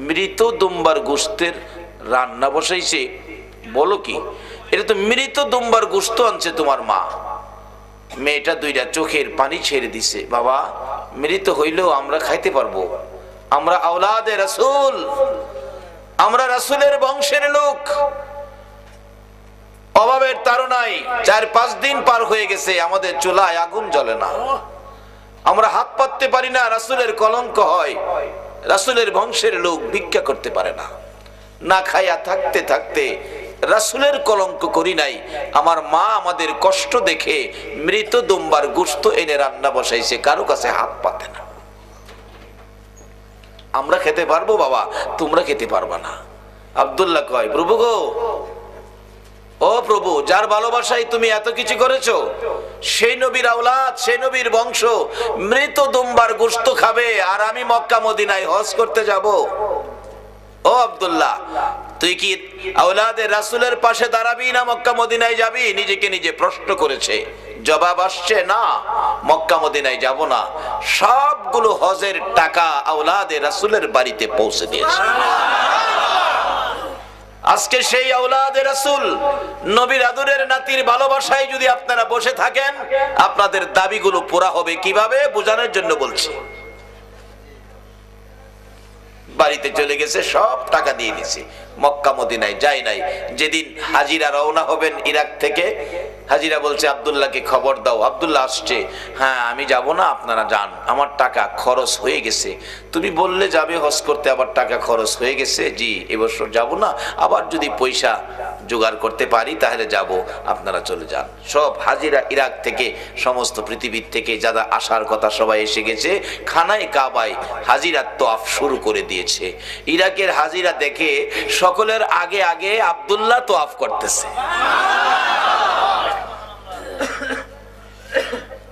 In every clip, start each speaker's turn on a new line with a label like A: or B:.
A: মৃত দুম্বার গোশতের রান্না বসাইছে, বলো কি? এটা তো মৃত দুম্বার গোশত আনছে তোমার মা। মেয়েটা দুইটা চোখের পানি ছেড়ে দিছে, বাবা মৃত হইলেও আমরা খাইতে পারবো, আমরা আওলাদে রাসূল, আমরা রাসূলের বংশের লোক। অভাবের তাড়নায় 4-5 দিন পার হয়ে গেছে, আমাদের চুলায় আগুন জ্বলে না, আমরা হাত পাততে পারি না, রাসূলের কলঙ্ক হয়। রাসূলের বংশের লোক ভিক্ষা করতে পারে না, না খাইয়া থাকতে থাকতে রাসূলের কলঙ্ক করি নাই। আমার মা আমাদের কষ্ট দেখে মৃত দুম্বার গোশত এনে রান্না বসাইছে, কারো কাছে হাত পাতে না। আমরা খেতে পারবো বাবা, তোমরা খেতে পারবা না। আব্দুল্লাহ কয়, প্রভু গো, ও প্রভু, যার ভালোবাসায় তুমি এত কিছু করেছো, সেই নবীর আওলাদ, সেই নবীর বংশ মৃত দুম্বার গোশত খাবে, আর আমি মক্কা মদিনায় হজ করতে যাব? ও আব্দুল্লাহ, তুই কি আওলাদে রাসূলের পাশে দাঁড়াবি না মক্কা মদিনায় যাবি? নিজেকে নিজে প্রশ্ন করেছে। জবাব আসছে, না, মক্কা মদিনায় যাব না। সবগুলো হজের টাকা আওলাদে রাসূলের বাড়িতে পৌঁছে দিয়েছে। আজকে সেই আওলাদে রাসূল নবীর আদরের নাতির ভালোবাসায় যদি আপনারা বসে থাকেন, আপনাদের দাবিগুলো পুরা হবে কিভাবে বোঝানোর জন্য বলছি। বাড়িতে চলে গেছে, সব টাকা দিয়ে দিছে, মক্কা মদিনায় যায় নাই। যেদিন হাজিরা রওনা হবেন ইরাক থেকে, হাজিরা বলছে আব্দুল্লাহকে খবর দাও। আব্দুল্লাহ আসছে, হ্যাঁ আমি যাব না, আপনারা যান, আমার টাকা খরচ হয়ে গেছে। তুমি বললে যাবে হজ করতে, আবার টাকা খরচ হয়ে গেছে, জি এবছর যাব না, আবার যদি পয়সা জোগাড় করতে পারি তাহলে যাব, আপনারা চলে যান। সব হাজিরা ইরাক থেকে, সমস্ত পৃথিবীর থেকে যারা আসার কথা সবাই এসে গেছে। খানায় কাবায় হাজিরা তোয়াফ শুরু করে দিয়েছে। ইরাকের হাজিরা দেখে সকলের আগে আগে আব্দুল্লাহ তোয়াফ করতেছে।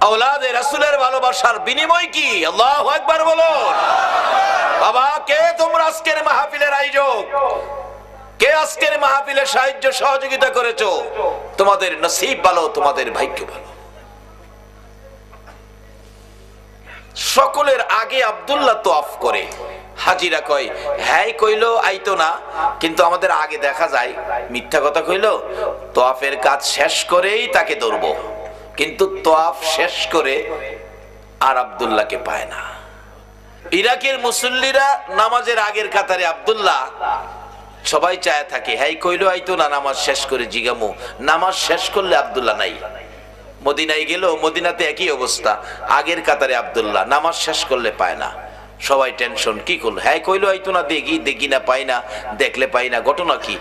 A: আওলাদে রাসূলের ভালোবাসার বিনিময় কি? আল্লাহু আকবার বলো। বাবা, কে তোমরা আজকের মাহফিলের আয়োজক? কে আজকের মাহফিলে সাহায্য সহযোগিতা করেছো? তোমাদের নসিব ভালো, তোমাদের ভাগ্য ভালো। সকলের আগে আব্দুল্লাহ তোয়াফ করে। হাজিরা কয়, হ্যাঁ কইলো আইতো না, কিন্তু আমাদের আগে দেখা যায়। মিথ্যা কথা কইলো। তোয়াফের কাজ শেষ করেই তাকে ধরবো, কিন্তু তোয়াফ শেষ করে আর আব্দুল্লাহকে পায় না। ইরাকের মুসল্লিরা নামাজের আগের কাতারে আব্দুল্লাহ, সবাই চায় থাকে, হ্যাঁ কইলো আইতো না, নামাজ শেষ করে জিগামু। নামাজ শেষ করলে আব্দুল্লাহ নাই। মদিনায় গেল, মদিনাতে একই অবস্থা, আগের কাতারে আব্দুল্লাহ, নামাজ শেষ করলে পায় না। সবাই টেনশন, কি করলো? হ্যাঁ কইলো আইতো না, দেখি না, পাই না, দেখলে পাই না। ঘটনা কি?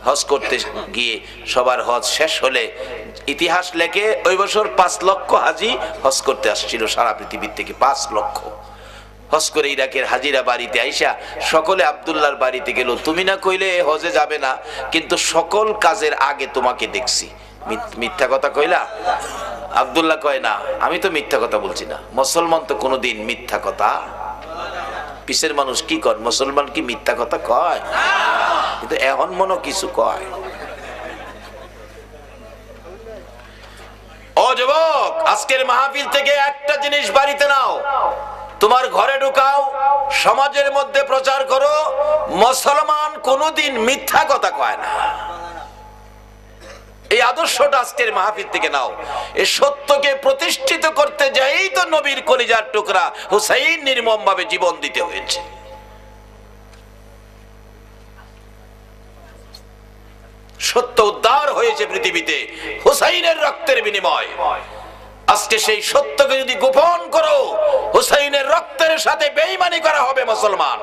A: হজ করতে গিয়ে সবার হজ শেষ হলে ইতিহাস লেখে ওই বছর 5 লক্ষ হাজি হজ করতে আসছিল সারা পৃথিবীর থেকে। 5 লক্ষ হজ করে ইরাকের হাজিরা বাড়িতে আইসা সকলে আব্দুল্লাহর বাড়িতে গেল। তুমি না কইলে হজে যাবে না, কিন্তু সকল কাজের আগে তোমাকে দেখছি। মিথ্যা কথা কইলা? আব্দুল্লাহ কয়, না আমি তো মিথ্যা কথা বলছি না। মুসলমান তো কোনোদিন মিথ্যা কথা, পিছের মানুষ কি কর, মুসলমান কি মিথ্যা কথা কয়? কিন্তু এখন মনে কিছু কয়। ও যুবক, আজকের মাহফিল থেকে একটা জিনিস বাড়িতে নাও, তোমার ঘরে ঢুকাও, সমাজের মধ্যে প্রচার করো, মুসলমান কোনোদিন মিথ্যা কথা কয় না। এই আদর্শটা আজকের মাহফিল থেকে নাও। এই সত্যকে প্রতিষ্ঠিত করতে যাই তো নবীর কলিজার টুকরা হুসাইন নির্মম ভাবে জীবন দিতে হয়েছে। সত্য উদ্ধার হয়েছে পৃথিবীতে হুসাইনের রক্তের বিনিময়। আজকে সেই সত্যকে যদি গোপন করো, হুসাইনের রক্তের সাথে বেঈমানি করা হবে মুসলমান।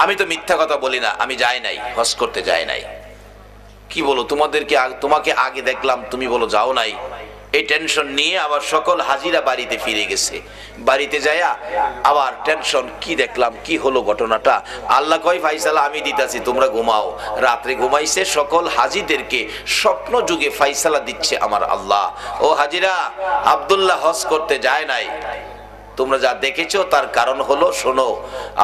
A: আমি তো মিথ্যা কথা বলি না, আমি যাই নাই, হজ করতে যাই নাই। কি বলো, তোমাকে আগে দেখলাম, তুমি বলো যাও নাই। এই টেনশন নিয়ে আবার সকল হাজিরা বাড়িতে ফিরে গেছে। বাড়িতে যায়া আবার টেনশন, কি দেখলাম, কি হলো ঘটনাটা? আল্লাহ কয়, ফাইসালা আমি দিতাছি, তোমরা ঘুমাও। রাত্রে ঘুমাইছে, সকল হাজিদেরকে স্বপ্ন যুগে ফাইসালা দিচ্ছে আমার আল্লাহ। ও হাজিরা, আব্দুল্লাহ হজ করতে যায় নাই, তোমরা যা দেখেছো তার কারণ হলো, শোনো,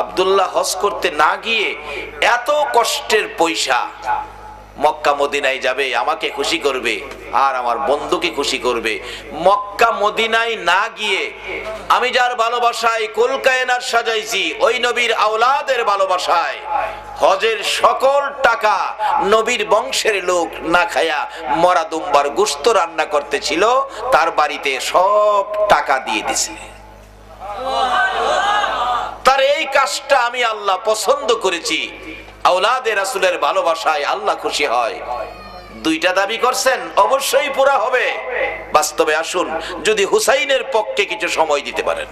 A: আব্দুল্লাহ হজ করতে না গিয়ে এত কষ্টের পয়সা মক্কা মদিনায় যাবে, আমাকে খুশি করবে আর আমার বন্ধুকে খুশি করবে। মক্কা মদিনায় না গিয়ে আমি যার ভালোবাসায় কুল কায়নাত সাজাইছি, ওই নবীর আওলাদের ভালোবাসায় হজের সকল টাকা নবীর বংশের লোক না খায়া মরা দুম্বার গোশত রান্না করতেছিল, তার বাড়িতে সব টাকা দিয়ে দিছে। তার এই কাজটা আমি আল্লাহ পছন্দ করেছি। আওলাদে রাসূলের ভালোবাসায় আল্লাহ খুশি হয়। দুইটা দাবি করছেন, অবশ্যই পুরা হবে। বাস্তবে আসুন, যদি হুসাইনের পক্ষে কিছু সময় দিতে পারেন।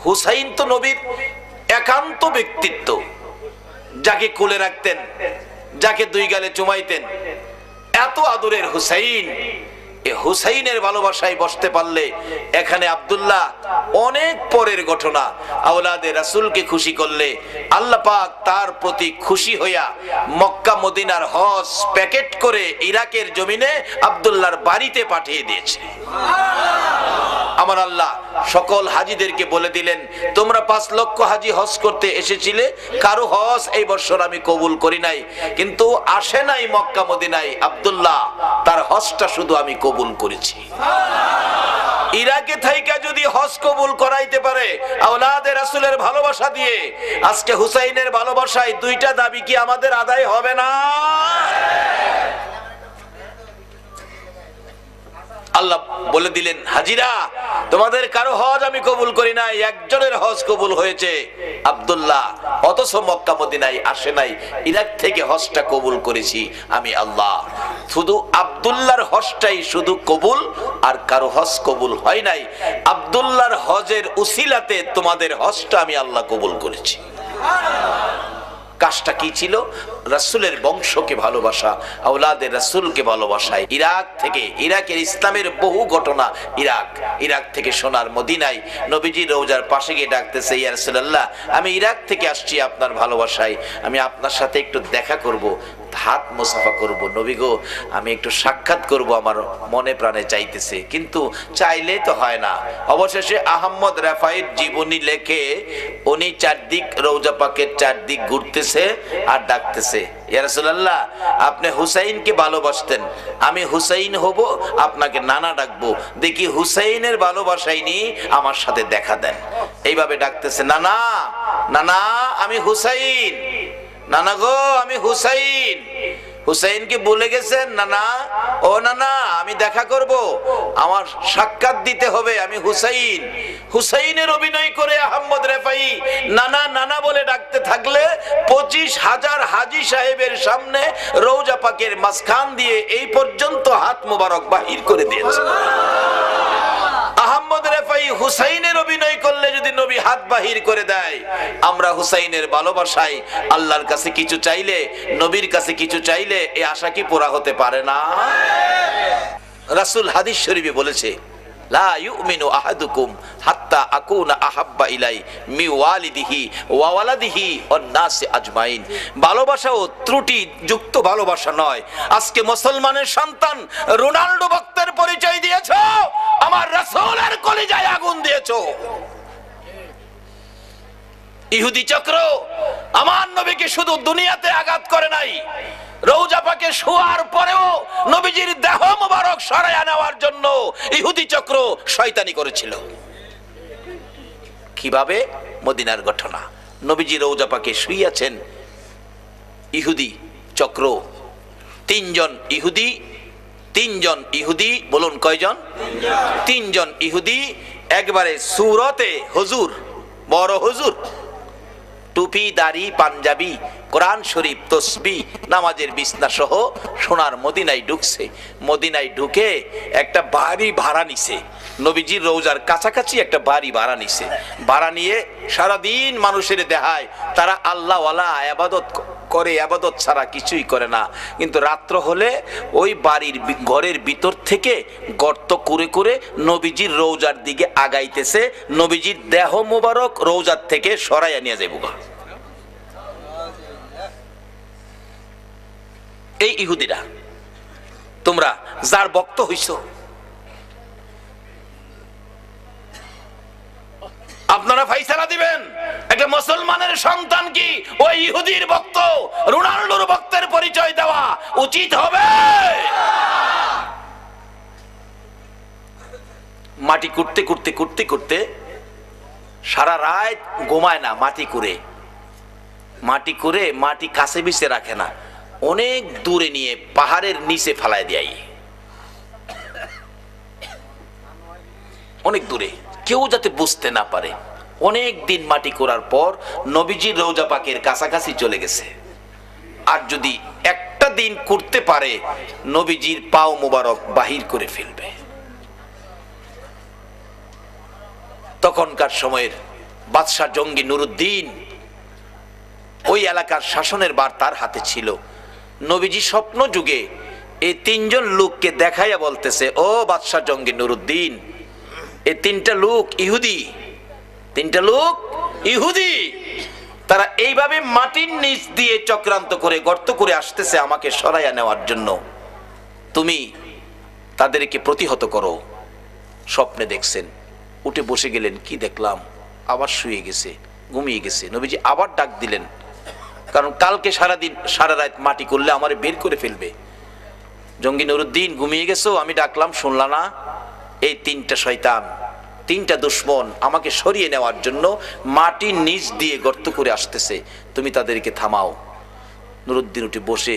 A: হুসাইন তো নবীর একান্ত ব্যক্তিত্ব, যাকে কোলে রাখতেন, যাকে দুই গালে চুমাইতেন, এত আদরের হুসাইন। এই হুসাইনের ভালোবাসায় বসতে পারলে এখানে আব্দুল্লাহ অনেক পরের ঘটনা। আওলাদে রাসূলকে খুশি করলে আল্লাহ পাক তার প্রতি খুশি হইয়া মক্কা মদিনার হজ প্যাকেট করে ইরাকের জমিনে আব্দুল্লাহর বাড়িতে পাঠিয়ে দিয়েছে। আমার আল্লাহ সকল হাজীদেরকে বলে দিলেন, তোমরা 5 লক্ষ হাজী হজ করতে এসেছিলে, কারো হজ এই বছর আমি কবুল করি নাই, কিন্তু আসে নাই মক্কা মদিনায় আব্দুল্লাহ, তার হজটা শুধু আমি কবুল করেছি। ইরাকে থাইকা যদি হজ কবুল করাইতে পারে আওলাদে রাসূলের ভালোবাসা দিয়ে, আজকে হুসাইনের ভালোবাসায় দুইটা দাবি কি আমাদের আদায় হবে না? আল্লাহ বলে দিলেন, হাজিরা তোমাদের কারো হজ আমি কবুল করি নাই, একজনের হজ কবুল হয়েছে, আব্দুল্লাহ, অথচ মক্কা মদিনায় আসে নাই, ইরাক থেকে হজটা কবুল করেছি আমি আল্লাহ। শুধু আব্দুল্লাহর হজটাই শুধু কবুল, আর কারো হজ কবুল হয় নাই। আব্দুল্লাহর হজের উসিলাতে তোমাদের হজটা আমি আল্লাহ কবুল করেছি। কাজটা কি ছিল? রাসূলের বংশকে ভালোবাসা, আওলাদে রাসূলকে ভালোবাসায় ইরাক থেকে, ইরাকের ইসলামের বহু ঘটনা ইরাক থেকে সোনার মদিনায় নবীজি রওজার পাশে গিয়ে ডাকতেছে, ইয়া রাসূলুল্লাহ, আমি ইরাক থেকে আসছি আপনার ভালোবাসায়, আমি আপনার সাথে একটু দেখা করব, হাত মুসাফা করব, নবী গো আমি একটু সাক্ষাৎ করব, আমার মনে প্রাণে চাইতেছে, কিন্তু চাইলে তো হয় না। অবশেষে আহমদ রাফাইর জীবনী লেখে উনি চারদিক রওজা পাকের চারদিক ঘুরতেছে আর ডাকতেছে, ইয়া রাসূলুল্লাহ, আপনি হুসাইনকে ভালোবাসতেন, আমি হুসাইন হব, আপনাকে নানা ডাকবো, দেখি হুসাইনের ভালোবাসাই নি আমার সাথে দেখা দেন। এইভাবে ডাকতেছে, নানা নানা আমি হুসাইন, নানা গো আমি হুসাইন। হুসাইনকে বলে গেছেন, নানা ও নানা আমি দেখা করব, আমার সাক্ষাৎ দিতে হবে, আমি হুসাইন। হুসাইনের অভিনয় করে আহমদ রেফাই নানা নানা বলে ডাকতে থাকলে 25,000 হাজী সাহেবের সামনে রওজা পাকের মাঝখান দিয়ে এই পর্যন্ত হাত মোবারক বাহির করে দিয়েছে। আহমদ রেফাই হুসাইনের অভিনয় করলে যদি নবী হাত বাহির করে দেয়, আমরা হুসাইনের ভালোবাসায় আল্লাহর কাছে কিছু চাইলে, নবীর কাছে কিছু চাইলে এই আশা কি পুরা হতে পারে না? রাসূল হাদিস শরীফে বলেছে, লা ইউমিনু আহাদুকুম হাত্তা আকুনা আহাব্বা ইলাই মি ওয়ালিদিহি ওয়া ওয়ালাদিহি ওয়ান নাসি আজমাইন। ভালোবাসা ও ত্রুটি যুক্ত ভালোবাসা নয়। আজকে মুসলমানের সন্তান রোনাল্ডো ভক্তের পরিচয় দিয়েছো, আমার রাসূলের কলিজায় আগুন দিয়েছো। ইহুদি চক্র আমার নবীকে শুধু দুনিয়াতে আঘাত করে নাই, রওজা পাকে শোয়ার পরেও নবীজির দেহ মোবারক সরায়া নেওয়ার জন্য ইহুদি চক্র শয়তানি করেছিল। কিভাবে? মদিনার ঘটনা, নবীজি রওজা পাকে শুইয়াছেন, ইহুদি চক্র তিনজন ইহুদি বলুন কয়জন? তিনজন ইহুদি একবারে সুরতে হুজুর, বড় হুজুর, টুপি দাড়ি পাঞ্জাবি, কোরআন শরীফ তসবিহ নামাজের বিছনা সহ সোনার মদিনায় ঢুকছে। মদিনায় ঢুকে একটা বাড়ি ভাড়া নিছে, নবীজির রওজার কাছাকাছি একটা বাড়ি ভাড়া নিছে। ভাড়া নিয়ে সারাদিন মানুষের দেখায় তারা আল্লাহ ওয়ালা ইবাদত করে, ইবাদত ছাড়া কিছুই করে না। কিন্তু রাত্র হলে ওই বাড়ির ঘরের ভিতর থেকে গর্ত করে করে নবীজির রওজার দিকে আগাইতেছে, নবীজির দেহ মোবারক রওজার থেকে সরাইয়া নিয়ে যাইব। এই ইহুদিরা, তোমরা যার ভক্ত হইছো, আপনারা ফাইসালা দিবেন, একটা মুসলমানের সন্তান কি ওই ইহুদির ভক্ত রোনাল্ডোর ভক্তের পরিচয় দেওয়া উচিত হবে? মাটি কুটতে কুটতে কুটতে কুটতে সারা রাত ঘুমায় না, মাটি কুড়ে মাটি কাছে বিছে রাখে না, অনেক দূরে নিয়ে পাহাড়ের নিচে ফেলায় দেয়, অনেক দূরে, কেউ যাতে বুঝতে না পারে। অনেক দিন মাটি করার পর নবীজির রওজা পাকের কাছাকাছি চলে গেছে। আর যদি একটা দিন করতে পারে নবীজির পাও মোবারক বাহির করে ফেলবে। তখনকার সময়ের বাদশাহ জঙ্গি নুরুদ্দিন, ওই এলাকার শাসনের ভার তার হাতে ছিল। নবীজি স্বপ্ন যুগে এই তিনজন লোককে দেখাইয়া বলতেছে, ও বাদশাহ জঙ্গি নুরুদ্দিন, এই তিনটা লোক ইহুদি, তারা এইভাবে মাটির নিচ দিয়ে চক্রান্ত করে গর্ত করে আসতেছে আমাকে সরাইয়া নেওয়ার জন্য, তুমি তাদেরকে প্রতিহত করো। স্বপ্নে দেখছেন, উঠে বসে গেলেন, কি দেখলাম, আবার শুয়ে গেছে, ঘুমিয়ে গেছে। নবীজি আবার ডাক দিলেন, কারণ কালকে সারাদিন সারা রাত মাটি করলে আমারে বের করে ফেলবে। জঙ্গি নুরুদ্দিন, ঘুমিয়ে গেছো, আমি ডাকলাম শুনলা না? এই তিনটা শয়তান, তিনটা দুশ্মন আমাকে সরিয়ে নেওয়ার জন্য মাটির নিচ দিয়ে গর্ত করে আসতেছে, তুমি তাদেরকে থামাও। নুরুদ্দিন উঠে বসে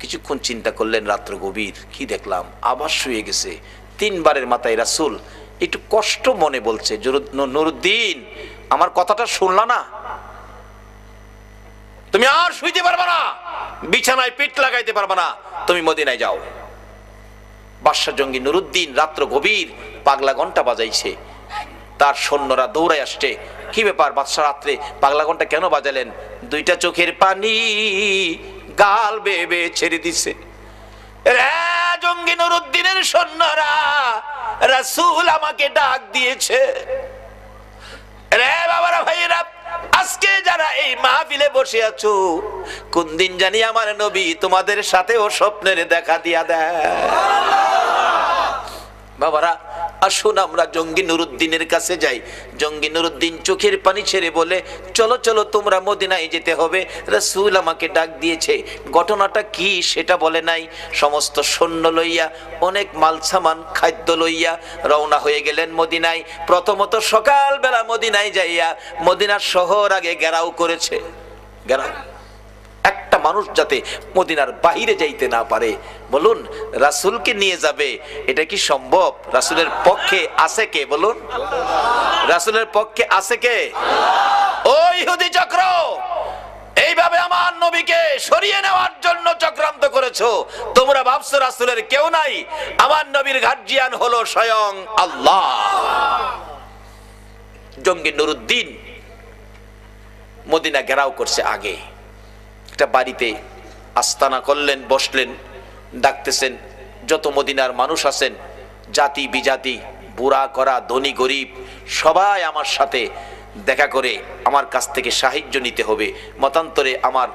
A: কিছুক্ষণ চিন্তা করলেন, রাত্র গভীর, কি দেখলাম, আবার শুয়ে গেছে। তিনবারের মাথায় রাসূল একটু কষ্ট মনে বলছে, নুরুদ্দিন আমার কথাটা শুনলা না? তুমি আর শুইতে পারবা না, বিছানায় পিঠ লাগাইতে পারবা না, তুমি মদিনায় যাও। বাদশাহ জঙ্গি নুরুদ্দিন রাত্র গভীর, পাগলা ঘন্টা বাজাইছে, তার সৈন্যরা দৌড়াই আসছে। কি ব্যাপার বাদশাহ, রাত্রে পাগলা ঘন্টা কেন বাজালেন? দুইটা চোখের পানি গাল বেয়ে বেয়ে ছেড়ে দিছে। জঙ্গি নুরুদ্দিনের সৈন্যরা, রাসূল আমাকে ডাক দিয়েছে। রে বাবারা, ভাইরা, আজকে যারা এই মাহফিলে বসে আছো, কোন দিন জানি আমার নবী তোমাদের সাথেও স্বপ্নের দেখা দিয়া দেয়। বাবারা, আসুন আমরা জঙ্গি নুরুদ্দিনের কাছে যাই। জঙ্গি নুরুদ্দিন চোখের পানি ছেড়ে বলে, চলো চলো তোমরা মদিনায় যেতে হবে, রাসূল আমাকে ডাক দিয়েছে। ঘটনাটা কি সেটা বলে নাই। সমস্ত সৈন্য লইয়া, অনেক মাল সামান খাদ্য লইয়া রওনা হয়ে গেলেন মদিনায়। প্রথমত সকালবেলা মদিনায় যাইয়া মদিনার শহর আগে ঘেরাও করেছে। ঘেরাও, একটা মানুষ যাতে মদিনার বাইরে যাইতে না পারে। বলুন, রাসূলকে নিয়ে যাবে, এটা কি সম্ভব? রাসূলের পক্ষে আছে কে? বলুন, রাসূলের পক্ষে আছে কে? ও ইহুদি চক্র, এইভাবে আমার নবীকে সরিয়ে নেওয়ার জন্য চক্রান্ত করেছো। তোমরা ভাবছো রাসূলের কেউ নাই, আমার নবীর গার্জিয়ান হলো স্বয়ং আল্লাহ। জঙ্গি নুরুদ্দিন মদিনা ঘেরাও করছে। আগে একটা বাড়িতে আস্তানা করলেন, বসলেন, ডাকতেছেন যত মদিনার মানুষ আছেন, জাতি বিজাতি, বুড়া করা, ধনী গরিব, সবাই আমার সাথে দেখা করে আমার কাছ থেকে সাহায্য নিতে হবে। মতান্তরে আমার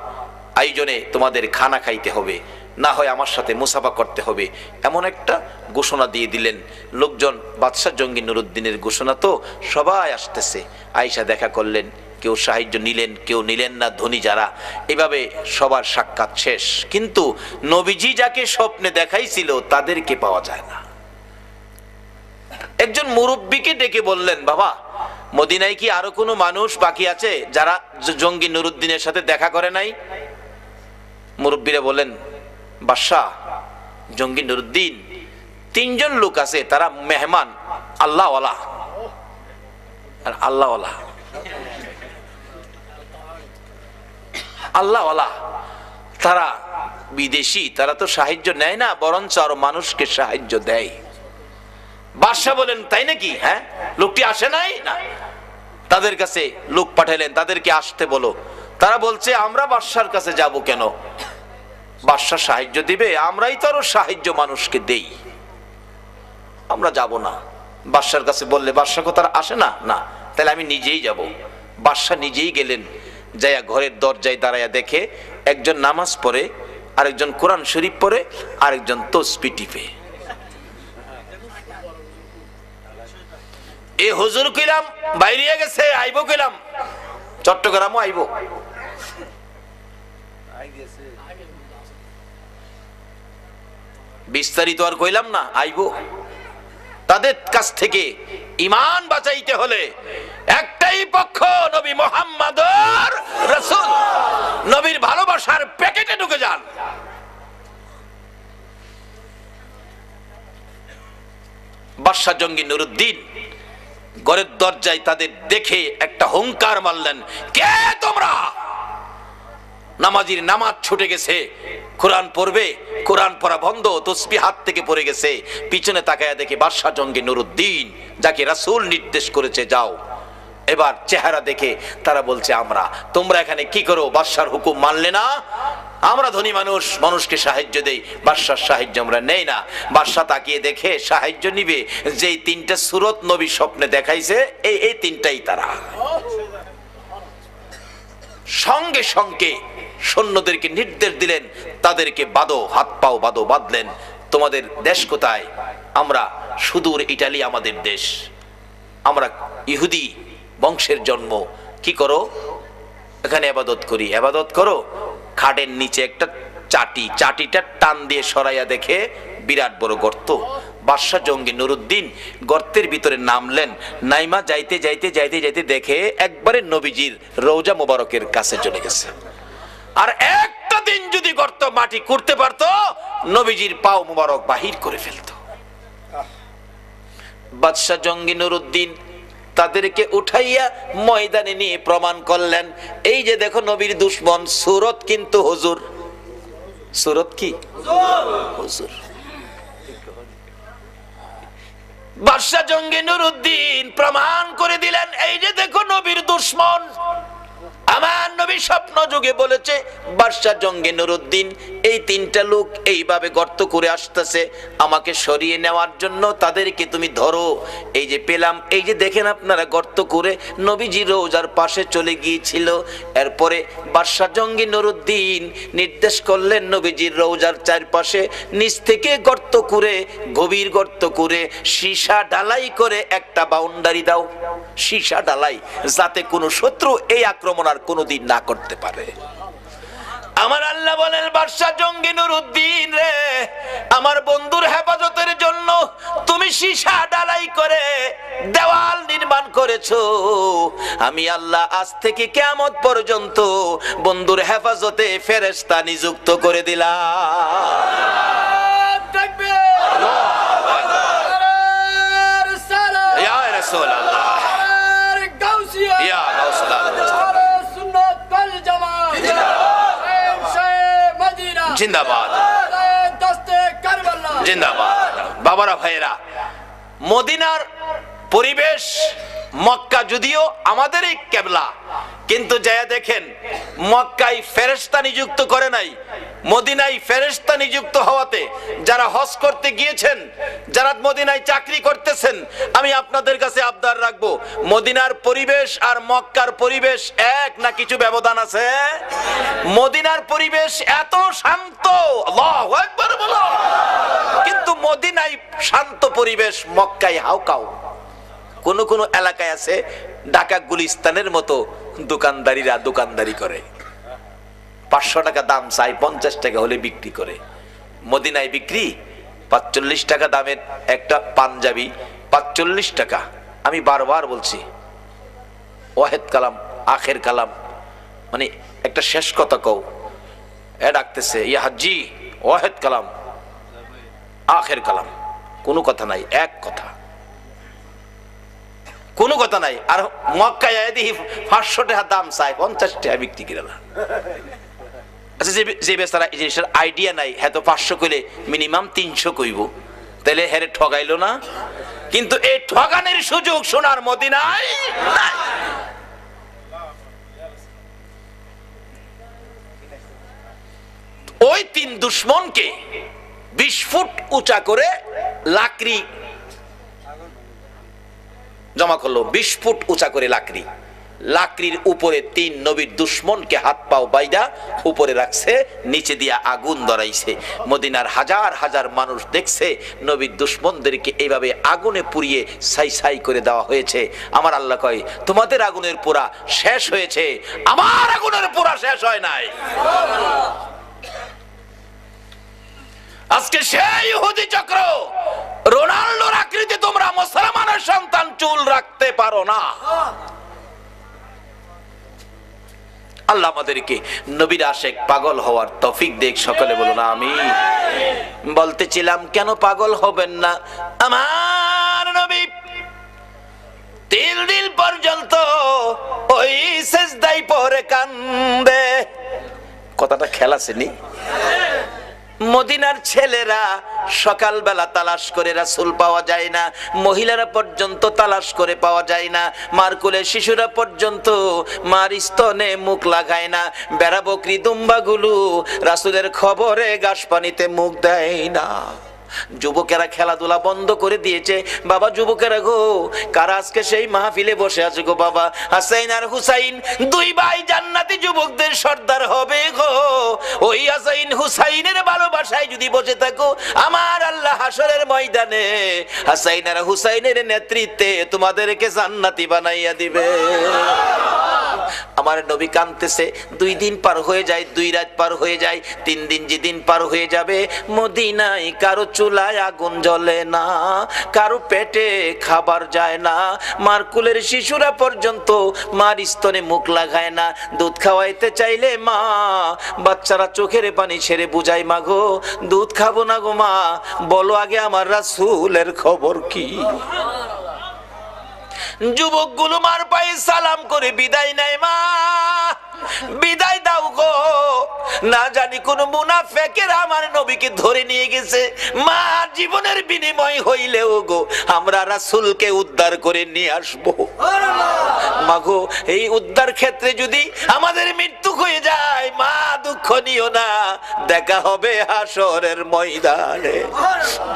A: আয়োজনে তোমাদের খানা খাইতে হবে, না হয় আমার সাথে মুসাফা করতে হবে। এমন একটা ঘোষণা দিয়ে দিলেন। লোকজন বাদশাহ জঙ্গি নুরুদ্দিনের ঘোষণা তো, সবাই আসতেছে। আয়েশা দেখা করলেন, কেউ সাহায্য নিলেন, কেউ নিলেন না, ধনী যারা। এভাবে সবার সাক্ষাৎ শেষ। কিন্তু নবীজি যাকে স্বপ্নে দেখাইছিল তাদেরকে পাওয়া যায় না। একজন মুরব্বীকে ডেকে বললেন, বাবা, মদিনায় কি আরো কোনো মানুষ বাকি আছে যারা জঙ্গি নুরুদ্দিনের সাথে দেখা করে নাই? মুরব্বীরা বলেন, বাদশাহ, জঙ্গি নুরুদ্দিন তিনজন লোক আছে, তারা মেহমান, আল্লাহওয়ালা। আর আল্লাহওয়ালা, আল্লাহওয়ালা, তারা বিদেশি, তারা তো সাহায্য নেয় না, বরঞ্চ আরো মানুষকে সাহায্য দেয়। বাদশাহ বলেন, তাই নাকি? হ্যাঁ, লোকটি আসে নাই না? তাদের কাছে লোক পাঠালেন, তাদেরকে আসতে বলো। তারা বলছে, আমরা বাদশার কাছে যাব কেন? বাদশা সাহায্য দিবে, আমরাই তো আরো সাহায্য মানুষকে দেই, আমরা যাব না। বাদশার কাছে বললে বাদশা কো তারা আসে না? না, তাহলে আমি নিজেই যাব। বাদশা নিজেই গেলেন, যাইয়া ঘরের দরজায় দাঁড়াইয়া দেখে একজন নামাজ পড়ে, আরেকজন কোরআন শরীফ পড়ে, আরেকজন তসবিহ টিপে। এ হুজুর কইলাম বাইরে গেছে, আইবো কইলাম, চট্টগ্রামও আইব, বিস্তারিত আর কইলাম না, আইব। তাদের কাছ থেকে ঈমান বাঁচাইতে হলে একটাই পক্ষ, নবী মুহাম্মদুর রাসূল। নবীর ভালোবাসার প্যাকেটে ঢুকে যান। বাদশা জঙ্গি নুরুদ্দিন ঘরের দরজায় তাদের দেখে একটা হুঙ্কার মারলেন, কে তোমরা? নামাজির নামাজ ছুটে গেছে, কোরআন পড়বে, কোরআন পড়া বন্ধ, তসবিহ হাত থেকে পড়ে গেছে। পিছনে তাকায়া দেখে বাদশা জঙ্গি নুরুদ্দিন, যাকে রাসূল নির্দেশ করেছে যাও। এবার চেহারা দেখে তারা বলছে, আমরা, তোমরা এখানে কি করো? বাদশার হুকুম মানলে না? আমরা ধনী মানুষ, মানুষকে সাহায্য দেই, বাদশার সাহায্য আমরা নেই না। বাদশা তাকিয়ে দেখে সাহায্য নিবে যেই তিনটা সূরত নবী স্বপ্নে দেখাইছে, এই তিনটাই তারা। সঙ্গে সঙ্গে সৈন্যদেরকে নির্দেশ দিলেন, তাদেরকে বাঁধো, হাত পাও বাঁধো। বাঁধলেন। তোমাদের দেশ কোথায়? আমরা সুদূর ইটালি আমাদের দেশ, আমরা ইহুদি বংশের জন্ম। কি করো? এখানে ইবাদত করি। ইবাদত করো। খাটের নিচে একটা চাটি, চাটিটা টান দিয়ে সরাইয়া দেখে বিরাট বড় গর্ত। বাদশা জঙ্গি নুরুদ্দিন গর্তের ভিতরে নামলেন। নাইমা যাইতে যাইতে যাইতে যাইতে দেখে একবারে নবীজির রওজা মোবারকের কাছে চলে গেছে। আর একটা দিন যদি গর্ত মাটি করতে পারতো, নবীজির পাও মোবারক বাহির করে ফেলতো। বাদশা জঙ্গি নুরুদ্দিন তাদেরকে উঠাইয়া ময়দানে নিয়ে প্রমাণ করলেন, এই যে দেখো নবীর দুশমন, সূরত কিন্তু হুজুর। সূরত কি? হুজুর। বাদশা জঙ্গি নুরুদ্দিন প্রমাণ করে দিলেন, এই যে দেখো নবীর দুশমন। আমার নবী স্বপ্ন যুগে বলেছে, বাদশা জঙ্গি নুরুদ্দিন এই তিনটা লোক এইভাবে গর্ত করে আসতেছে, আমাকে সরিয়ে নেওয়ার জন্য তাদেরকে তুমি ধরো। এই যে পেলাম, এই যে দেখেন আপনারা গর্ত করে নবীজি রওজার পাশে চলে গিয়েছিল। এরপরে বাদশা জঙ্গি নুরুদ্দিন নির্দেশ করলেন, নবীজির রওজার চারপাশে নিচ থেকে গর্ত করে, গভীর গর্ত করে, সীসা ঢালাই করে একটা বাউন্ডারি দাও। সীসা ঢালাই, যাতে কোনো শত্রু এই আক্রমণ আর কোনোদিন না করতে পারে। আমার আল্লাহ বলেন, বাদশা জঙ্গি নুরুদ্দিন রে, আমার বন্ধুর হেফাজতের জন্য তুমি সীসা ঢালাই করে দেওয়াল নির্মাণ করেছো। আমি আল্লাহ আজ থেকে কিয়ামত পর্যন্ত বন্ধুর হেফাজতে ফেরেশতা নিযুক্ত করে দিলাম। তাকবীর, ইয়া রাসূলুল্লাহ, ইয়া গাউসুল্লাহ, জিন্দাবাদ, জিন্দাবাদ। বাবারা ভাইয়েরা, মদিনার পরিবেশ, মক্কা যদিও আমাদেরই কেবলা, কিন্তু যায়া দেখেন মক্কায় ফেরেশতা নিযুক্ত করে নাই, মদিনায় ফেরেশতা নিযুক্ত হওয়াতে যারা হজ করতে গিয়েছেন, যারা মদিনায় চাকরি করতেছেন, আমি আপনাদের কাছে আবদার রাখবো, মদিনার পরিবেশ আর মক্কার পরিবেশ এক না কিছু ব্যবধান আছে? মদিনার পরিবেশ এত শান্ত, আল্লাহু আকবার বলো, কিন্তু মদিনায় শান্ত পরিবেশ, মক্কায় হাউকাউ। কোন কোন এলাকায় আছে ঢাকা গুলিস্তানের মতো দোকানদারিরা দোকানদারি করে, 500 টাকা দাম চাই, 50 টাকা হলে বিক্রি করে। মদিনায় বিক্রি 45 টাকা দামের একটা পাঞ্জাবি, 45 টাকা। আমি বারবার বলছি, ওয়াহেদ কালাম আখের কালাম, মানে একটা শেষ কথা কও। এ ডাকতেছে, ইয়া হাজি ওয়াহেদ কালাম আখের কালাম, কোনো কথা নাই, এক কথা, কোনো কথা নাই। আর মক্কায় দেখি 500 টাকা দাম চাই, 50 টাকা বিক্রি করে না। আচ্ছা, যে বেচারা এই জিনিসের আইডিয়া নাই, হ্যাঁ তো 500 কইলে মিনিমাম 300 কইব, তাহলে হ্যাঁ ঠগাইলো না? কিন্তু এই ঠগানের সুযোগ সোনার মদিনায় নাই। ওই তিন দুশমনকে 20 ফুট উঁচা করে লাকড়ি জমা করলো, 20 ফুট উঁচা করে লাকড়ি। লাকড়ির উপরে 3 নবীর দুশমনকে হাত পাও বাইদা উপরে রাখছে, নিচে দিয়া আগুন ধরাইছে। মদিনার হাজার হাজার মানুষ দেখছে নবীর দুশমনদেরকে এইভাবে আগুনে পুড়িয়ে ছাই ছাই করে দেওয়া হয়েছে। আমার আল্লাহ কয় তোমাদের আগুনের পোড়া শেষ হয়েছে, আমার আগুনের পোড়া শেষ হয় নাই। আজকে সেই ইহুদি চক্র, রোনাল্ডোর আকৃতি তোমরা মুসলমানের সন্তান চুল রাখতে পারো না। আল্লাহ আমাদেরকে নবীর আশেক পাগল হওয়ার তৌফিক দেখ, সকলে বলুন আমিন। বলতেছিলাম কেন পাগল হবেন না? আমার নবী 3 দিন পর্যন্ত ওই সিজদায় পড়ে কান্দে। কথাটা খেয়াল আছে নি? মদিনার ছেলেরা সকালবেলা তালাশ করে রাসূল পাওয়া যায় না, মহিলারা পর্যন্ত তালাশ করে পাওয়া যায় না, মার কোলে শিশুরা পর্যন্ত মার স্তনে মুখ লাগায় না, বেড়া বকরি দুম্বাগুলো রাসূলের খবরে ঘাস পানিতে মুখ দেয় না। যুবকেরা খেলাধুলা বন্ধ করে দিয়েছে। বাবা যুবকেরা গো, কারা আজকে সেই মাহফিলে বসে আছে গো বাবা? হাসাইন আর হুসাইন 2 ভাই জান্নাতি যুবকদের সর্দার হবে গো। ওই হাসাইন হুসাইনের ভালোবাসায় যদি বসে থাকো, আমার আল্লাহ হাসরের ময়দানে হাসাইন আর হুসাইনের নেতৃত্বে তোমাদেরকে জান্নাতি বানাইয়া দিবে। আমার নবী কাঁদতেছে। 2 দিন পার হয়ে যায়, 2 রাত পার হয়ে যায়, 3 দিন যেদিন পার হয়ে যাবে, মদিনায় কারো চুলায় আগুন জ্বলে না, কারো পেটে খাবার যায় না, মার কুলের শিশুরা পর্যন্ত মার স্তনে মুখ লাগায় না। দুধ খাওয়াইতে চাইলে মা বাচ্চারা চোখের পানি ছেড়ে বুঝায়, মা গো দুধ খাবো না গো মা, বলো আগে আমার রাসূলের খবর কি। যুবকগুলো মার পায়ে সালাম করে বিদায় নেয়, মা বিদায় দাও গো, না জানি কোন মুনাফিকের আমার নবীকে ধরে নিয়ে গেছে। মা জীবনের বিনিময় হইলেও গো আমরা রাসূলকে উদ্ধার করে নিয়ে আসবো। মা গো এই উদ্ধার ক্ষেত্রে যদি আমাদের মৃত্যু হয়ে যায়, মা দুঃখ নিও না, দেখা হবে হাসরের ময়দানে।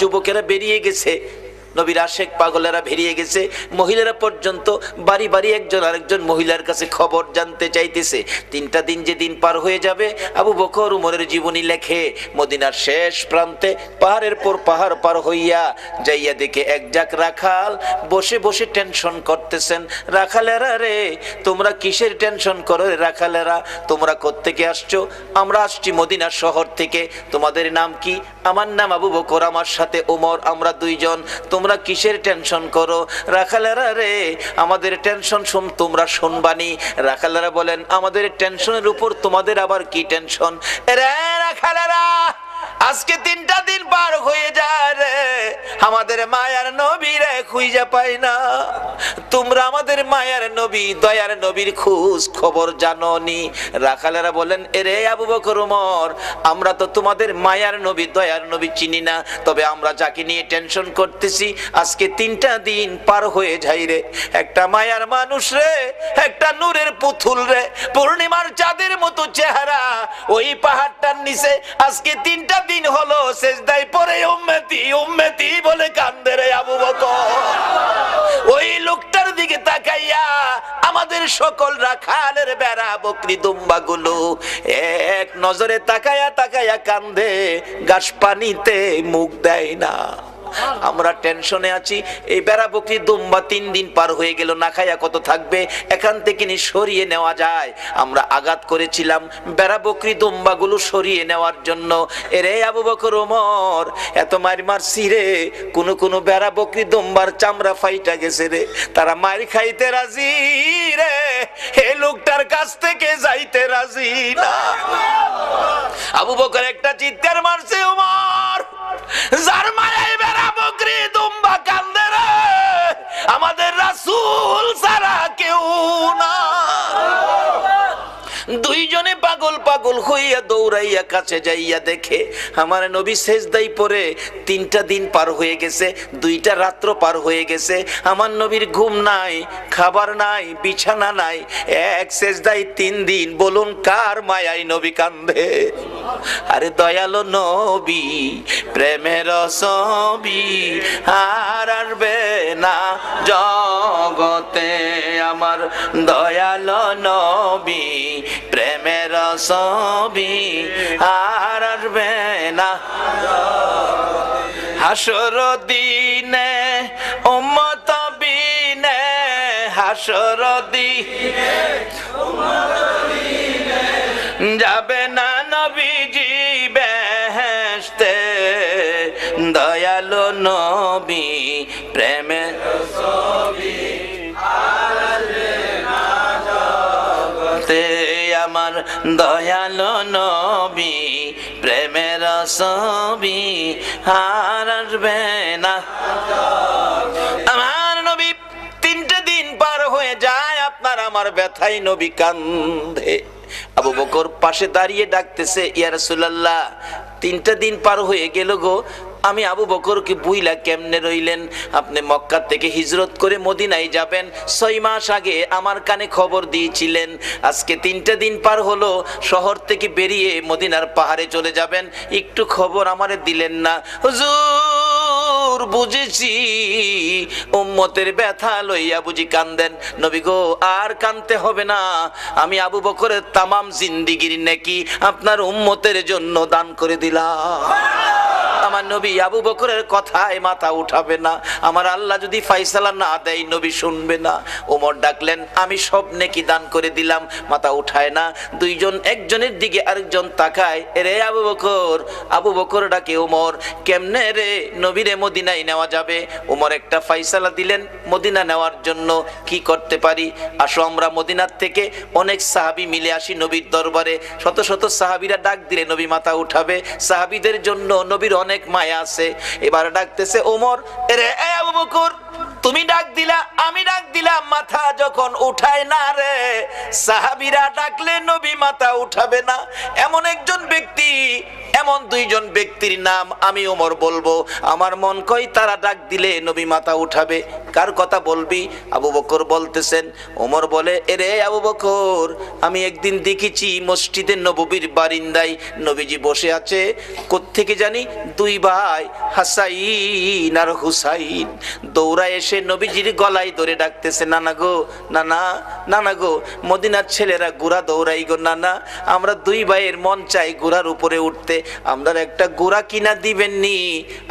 A: যুবকেরা বেরিয়ে গেছে, নবীর আশেক পাগলেরা বেরিয়ে গেছে, মহিলারা পর্যন্ত বাড়ি বাড়ি একজন আরেকজন মহিলার কাছে খবর জানতে চাইতেছে। 3টা দিন যে দিন পার হয়ে যাবে, আবু বকর উমরের জীবনী লেখে মদিনার শেষ প্রান্তে পাহাড়ের পর পাহাড় পার হইয়া যাইয়া দেখে এক জাক রাখাল বসে বসে টেনশন করতেছেন। রাখালেরা রে, তোমরা কিসের টেনশন করো রে রাখালেরা? তোমরা কোত্থেকে আসছো? আমরা আসছি মদিনা শহর থেকে। তোমাদের নাম কি? আমার নাম আবু বকর, আমার সাথে ওমর, আমরা 2 জন। তোমরা কিসের টেনশন করো? রাখালেরা রে, আমাদের টেনশন তোমরা শুনবানি। রাখালেরা বলেন, আমাদের টেনশনের উপর তোমাদের আবার কি টেনশন? রে রাখালেরা, আজকে 3টা দিন পার হয়ে যায় রে, আমাদের মায়ার নবী রে খুঁজে পাই না। তোমরা আমাদের মায়ার নবী দয়ার নবীর খোঁজ খবর জানোনি? রাখালেরা বলেন, এরে আবু বকর ওমর, আমরা তো তোমাদের মায়ার নবী দয়ার নবী চিনি না, তবে আমরা যাকে নিয়ে টেনশন করতেছি আজকে 3টা দিন পার হয়ে যায় রে, একটা মায়ার মানুষ রে, একটা নূরের পুতুল রে, পূর্ণিমার চাঁদের মতো চেহারা, ওই পাহাড়টার নিচে আজকে 3টা দিন হলো সিজদায় পড়ে উম্মতি উম্মতি বলে কান্দে রে আবু বকর। ওই লোকটার দিকে তাকাইয়া আমাদের সকল রাখালের বেড়া বকরি দুম্বাগুলো এক নজরে তাকায়া তাকায়া কান্দে, ঘাস পানিতে মুখ দেয় না। আমরা টেনশনে আছি, এই বেড়া বকরি দুম্বা 3 দিন পার হয়ে গেল, না খায়া কত থাকবে, এখান থেকে নি সরিয়ে নেওয়া যায়। আমরা আঘাত করেছিলাম বেড়া বকরি দুম্বাগুলো সরিয়ে নেওয়ার জন্য। এরে আবু বকর ওমর, এত মার মারছি রে, কোন বেড়া বকরি দুম্বার চামড়া ফাইটা গেছে রে, তারা মার খাইতে রাজি রে, এই লোকটার কাছ থেকে যাইতে রাজি না। আবু বকর একটা চিৎকার মারছে, ওমর যার মায়ায় বেড়া বকরি দুম্বা কান্দে রে, আমাদের রাসূল ছাড়া কেউ না। 2 জনে পাগল পাগল হইয়া দৌড়াইয়া কাছে যাইয়া দেখে আমার নবী সিজদায় পড়ে 3টা দিন পার হয়ে গেছে, 2টা রাত্র পার হয়ে গেছে। আমার নবীর ঘুম নাই, খাবার নাই, বিছানা নাই, এক সিজদায় 3 দিন। বলুন কার মায়ায় নবী কান্দে? আরে দয়ালো নবী, প্রেমের ছবি আর আসবে না জগতে আমার দয়াল নবী প্রেমের ছবি আর আসবে না হাসর দিনে উম্মত বিনে হাসর দিনে যাবে না নবীজি বেহেশতে দয়ালু নবী প্রেমের ছবি তে আমার দয়ালু নবী প্রেমের ছবি আর আসবে না আমার নবী। 3টে দিন পার হয়ে যায় আপনার আমার ব্যথায় নবী কান্দে। আবু বকর পাশে দাঁড়িয়ে ডাকতেছে, ইয়া রাসূলুল্লাহ 3টা দিন পার হয়ে গেল গো, আমি আবু বকরকে বুইলা কেমনে রইলেন? আপনি মক্কা থেকে হিজরত করে মদিনায় যাবেন 6 মাস আগে আমার কানে খবর দিয়েছিলেন। আজকে 3টা দিন পার হলো, শহর থেকে বেরিয়ে মদিনার পাহাড়ে চলে যাবেন, একটু খবর আমারে দিলেন না। হুজুর বুঝেছি উম্মতের ব্যথা লইয়া বুঝি কান্দেন। নবী গো আর কানতে হবে না, আমি আবু বকরের তামাম জিন্দেগির নেকি আপনার উম্মতের জন্য দান করে দিলাম। আমার নবী আবু বকরের কথায় মাথা উঠাবে না, আমার আল্লাহ যদি ফায়সালা না দেয় নবী শুনবে না। ওমর ডাকলেন, আমি সব নেকি দান করে দিলাম। মাথা উঠায় না, দুইজন একজনের দিকে আরেকজন তাকায়, রে আবু বকর। আবু বকর ডাকে ওমর, কেমনে রে নবীরে মদিনায় নেওয়া যাবে? ওমর একটা ফায়সালা দিলেন মদিনা নেওয়ার জন্য। কি করতে পারি? আসো আমরা মদিনার থেকে অনেক সাহাবী মিলে আসি নবীর দরবারে। শত শত সাহাবীরা ডাক দিলে নবী মাথা উঠাবে, সাহাবীদের জন্য নবীর অনেক মায়া আছে। এবার ডাকতেছে ওমর, রে আবু বকর তুমি ডাক দিলা, আমি ডাক দিলাম, মাথা যখন উঠায় না রে, সাহাবীরা ডাকলে নবী মাথা উঠাবে না। এমন একজন ব্যক্তি, এমন দুইজন ব্যক্তির নাম আমি ওমর বলবো, আমার মন কই তারা ডাক দিলে নবী মাথা উঠাবে। কার কথা বলবি? আবু বকর বলতেছেন। ওমর বলে, এরে আবু বকর, আমি একদিন দেখেছি মসজিদে নববীর বারিন্দায় নবীজি বসে আছে। কোত্থেকে জানি 2 ভাই হাসাইন আর হুসাইন দৌড়ায় এসে নবীজির গলায় ধরে ডাকতেছে, নানা গো, নানা, নানা গো, মদিনার ছেলেরা ঘোড়া দৌড়াই গো নানা, আমরা 2 ভাইয়ের মন চাই ঘোড়ার উপরে উঠতে, আমরা একটা ঘোড়া কিনা দিবেননি?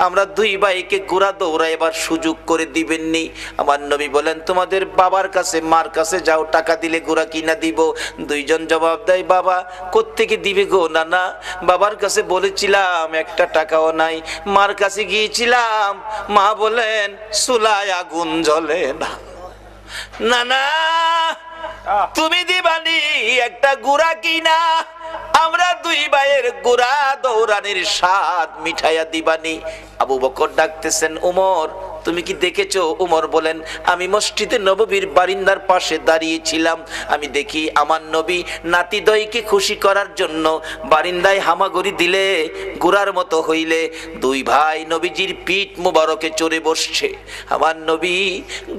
A: আমরা 2 ভাইকে ঘোড়া দৌড়াইবার সুযোগ করে দিবেননি? আমার নবী বলেন, তোমাদের বাবার কাছে মার কাছে যাও, টাকা দিলে ঘোড়া কিনা দিব। দুইজন জবাব দেয়, বাবা কোত্থেকে দিবে গো নানা? বাবার কাছে বলেছিলাম, একটা টাকাও নাই। মার কাছে গিয়েছিলাম, মা বলেন চুলায় আগুন জ্বলে না। নানা তুমি দিবানি একটা ঘোড়া কিনা, আমরা 2 ভাইয়ের ঘোড়া দৌড়ানির স্বাদ মিঠাইয়া দিবানি। আবু বকর ডাকতেছেন, ওমর তুমি কি দেখেছো? ওমর বলেন, আমি মসজিদে নববীর বারিন্দার পাশে দাঁড়িয়েছিলাম, আমি দেখি আমার নবী নাতিদয়কে খুশি করার জন্য বারিন্দায় হামাগুড়ি দিলে ঘোড়ার মতো হইলে 2 ভাই নবীজির পিঠ মুবারকে চড়ে বসছে। আমার নবী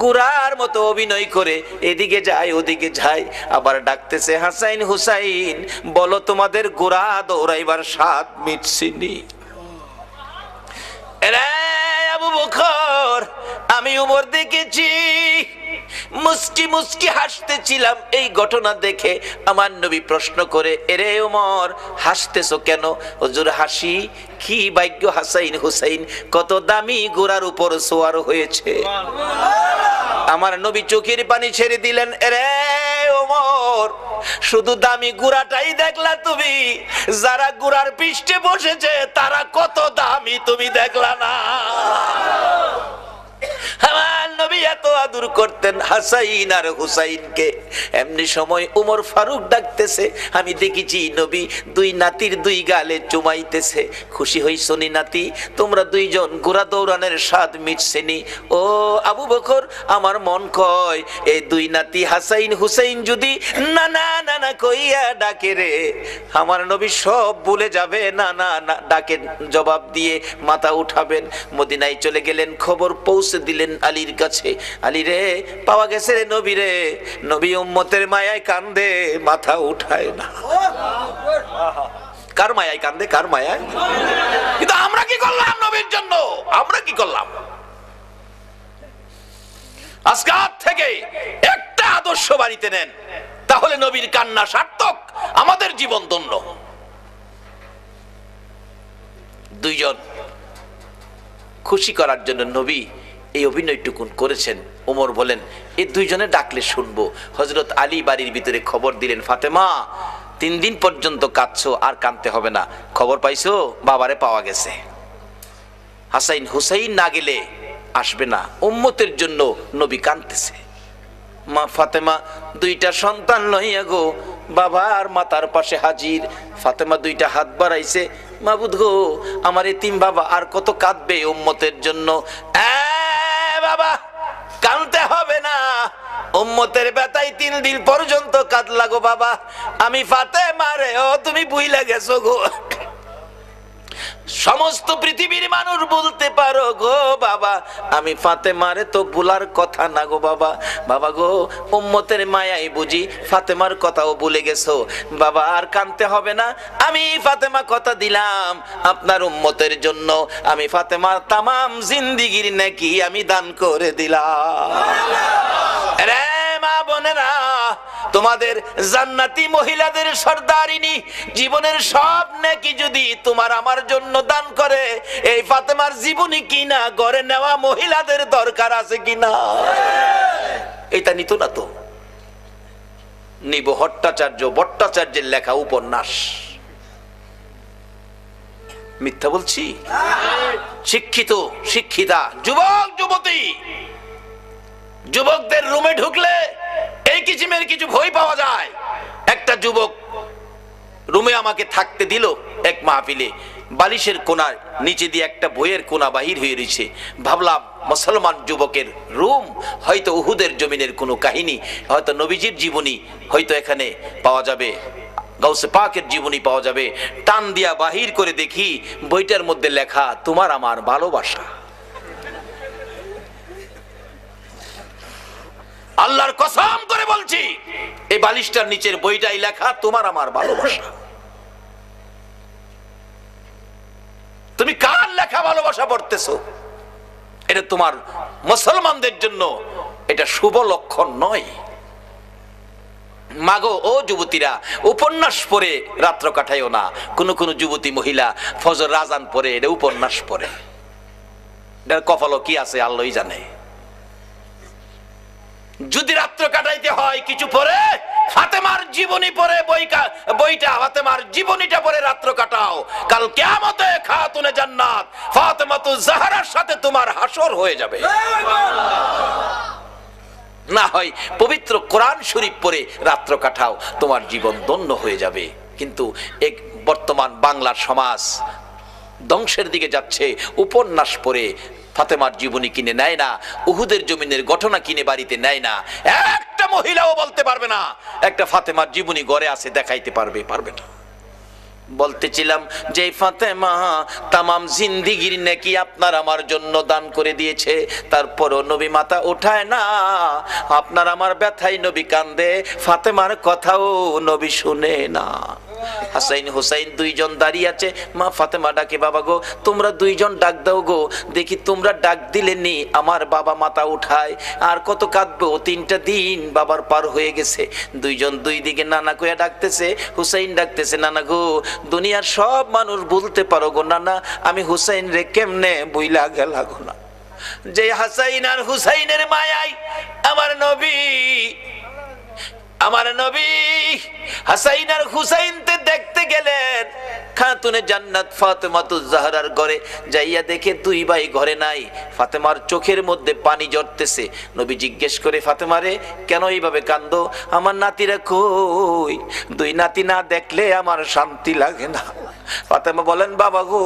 A: ঘোড়ার মতো অভিনয় করে এদিকে যায় ওদিকে যায়, আবার ডাকতেছে, হাসাইন হুসাইন বলো তোমাদের ঘোড়া দৌড়াইবার স্বাদ মিটছিনি? আবু বকর আমি ওমর দেখেছি, মুস্কি মুস্কি হাসতেছিলাম এই ঘটনা দেখে। আমার নবী প্রশ্ন করে, এরে ওমর হাসতেছো কেন? হুজুর হাসি কি ভাগ্য, হাসাইন হুসাইন কত দামি ঘোড়ার উপর সওয়ার হয়েছে। আমার নবী চোখের পানি ছেড়ে দিলেন, এরে ওমর শুধু দামি ঘোড়াটাই দেখলা তুমি, যারা ঘোড়ার পৃষ্ঠে বসেছে তারা কত দামি তুমি দেখলা না? আমার নবী এত আদর করতেন হাসাইন আর হুসাইনকে। এমনি সময় উমর ফারুক ডাকতেছে, আমি দেখেছি নবী 2 নাতির 2 গালে চুমাইতেছে। খুশি হইছনি নাতি? তোমরা 2 জন ঘোড়া দৌড়ানোর স্বাদ মিটছেনি? ও আবু বকর আমার মন কয় এই 2 নাতি হাসাইন হুসাইন যদি নানা নানা কইয়া ডাকে রে, আমার নবী সব ভুলে যাবে। না না না ডাকে জবাব দিয়ে মাথা উঠাবেন। মদিনায় চলে গেলেন, খবর পৌঁছে দিলেন আলীর কাছে, আলী রে পাওয়া গেছে রে নবী রে। নবী উম্মতের মায়ায় কান্দে, মাথা উঠায় না। কার মায়ায় কান্দে? কার মায়ায়? কিন্তু আমরা কি করলাম নবীর জন্য? আমরা কি করলাম? আজকে থেকে একটা আদর্শ বাড়িতে নেন, তাহলে নবীর কান্না সার্থক, আমাদের জীবন ধন্য। দুইজন খুশি করার জন্য নবী এই অভিনয়টুকুন করেছেন। ওমর বলেন, এই দুইজনে ডাকলে শুনবো। হযরত আলী বাড়ির ভিতরে খবর দিলেন, ফাতেমা 3 দিন পর্যন্ত কাঁদছো, আর কাঁদতে হবে না। খবর পাইছো? বাবারে পাওয়া গেছে। হাসাইন হুসাইন না গেলে আসবে না, উম্মতের জন্য নবী কাঁদতেছে। মা ফাতেমা 2টা সন্তান লইয়া গো বাবা আর মাতার পাশে হাজির। ফাতেমা 2টা হাত বাড়াইছে, মাবুদ গো আমার এতিম বাবা আর কত কাঁদবে উম্মতের জন্য। বাবা কাঁদতে হবে না, উম্মতের ব্যথায় 3 দিন পর্যন্ত কাঁদলা গো বাবা। আমি ফাতেমা রে, ও তুমি ভুইলা গেছো গো। সমস্ত পৃথিবীর মানুষ বলতে পারো গো বাবা, আমি ফাতেমারে তো ভুলার কথা না গো বাবা। বাবা গো উম্মতের মায়াই বুঝি ফাতেমার কথাও ভুলে গেছো বাবা, আর কাঁদতে হবে না। আমি ফাতেমা কথা দিলাম আপনার উম্মতের জন্য, আমি ফাতেমার তামাম জিন্দেগীর নেকি আমি দান করে দিলাম। রে মা বোনেরা, তোমাদের জান্নাতি মহিলাদের সর্দারিনী জীবনের সব নেকি যদি তোমার আমার জন্য দান করে, এই ফাতেমার জীবনী কিনা গড়ে নেওয়া মহিলাদের দরকার আছে কিনা? এটা নিত না তো। নিব ভট্টাচার্যের লেখা উপন্যাস। মিথ্যা বলছি? শিক্ষিত শিক্ষিতা যুবক যুবতী, যুবকদের রুমে ঢুকলে এই কিসিমের কিছু ভয় পাওয়া যায়। একটা যুবক রুমে আমাকে থাকতে দিল এক মাহফিলে, বালিশের কোনার নিচে দিয়ে একটা বইয়ের কোনা বাহির হয়ে রয়েছে। ভাবলাম মুসলমান যুবকের রুম, হয়তো উহুদের জমিনের কোনো কাহিনী, হয়তো নবীজির জীবনী হয়তো এখানে পাওয়া যাবে, গাউসে পাকের জীবনী পাওয়া যাবে। টান দিয়া বাহির করে দেখি বইটার মধ্যে লেখা তোমার আমার ভালোবাসা। আল্লাহর কসম করে বলছি, এই বালিশটার নিচের বইটাই লেখা তোমার আমার ভালোবাসা। তুমি কার লেখা ভালোবাসা পড়তেছো? এটা তোমার মুসলমানদের জন্য এটা শুভ লক্ষণ নয়। মাগো ও যুবতীরা, উপন্যাস পড়ে রাত্র কাটাইও না। কোন কোন যুবতী মহিলা ফজর আযান পড়ে এটা উপন্যাস পড়ে, এটার কপালও কি আছে আল্লাহই জানে। যদি রাত্র কাটাইতে হয় কিছু পরে ফাতেমার জীবনী পড়ে বইটা ফাতেমার জীবনীটা পড়ে রাত্র কাটাও। কাল কিয়ামতে খাতুনে জান্নাত ফাতেমাতুজ জাহরার সাথে তোমার হাসর হয়ে যাবে। না হয় পবিত্র কোরআন শরীফ পড়ে রাত্র কাটাও, তোমার জীবন ধন্য হয়ে যাবে। কিন্তু এক বর্তমান বাংলার সমাজ ধ্বংসের দিকে যাচ্ছে। উপন্যাস পড়ে ফাতেমার জীবনী কিনে নেয় না, উহুদের জমিনের ঘটনা কিনে বাড়িতে নেয় না। একটা মহিলাও বলতে পারবে না একটা ফাতেমার জীবনী ঘরে আছে, দেখাইতে পারবে না। বলতেছিলাম যে ফাতেমা তামাম জিন্দেগীর নেকি আপনার আমার জন্য দান করে দিয়েছে, তারপরও নবী মাথা উঠায় না। আপনার আমার ব্যথায় নবী কান্দে, ফাতেমার কথাও নবী শুনে না। হাসাইন হুসাইন 2জন দাঁড়িয়ে আছে। মা ফাতেমা ডাকে, বাবা গো তোমরা 2জন ডাক দাও গো, দেখি তোমরা ডাক দিলে নি আমার বাবা মাথা উঠায়। আর কত কাঁদবো, 3টা দিন বাবার পার হয়ে গেছে। 2জন 2 দিকে নানা কইয়া ডাকতেছে। হুসাইন ডাকতেছে, নানা গো দুনিয়ার সব মানুষ বলতে পারো গো নানা, আমি হুসাইন রে কেমনে বইলা গেলা গো না। যে হাসাইন আর হুসাইনের মায়ায় আমার নবী হাসাইন আর হুসাইনকে দেখতে গেলেন খাতুনে জান্নাত ফাতেমাতুজ জাহরার ঘরে। যাইয়া দেখে 2 ভাই ঘরে নাই। ফাতেমার চোখের মধ্যে পানি ঝরতেছে। নবী জিজ্ঞেস করে, ফাতেমারে কেন এইভাবে কান্দো? আমার নাতিরা কই? 2 নাতি না দেখলে আমার শান্তি লাগে না। ফাতেমা বলেন, বাবা গো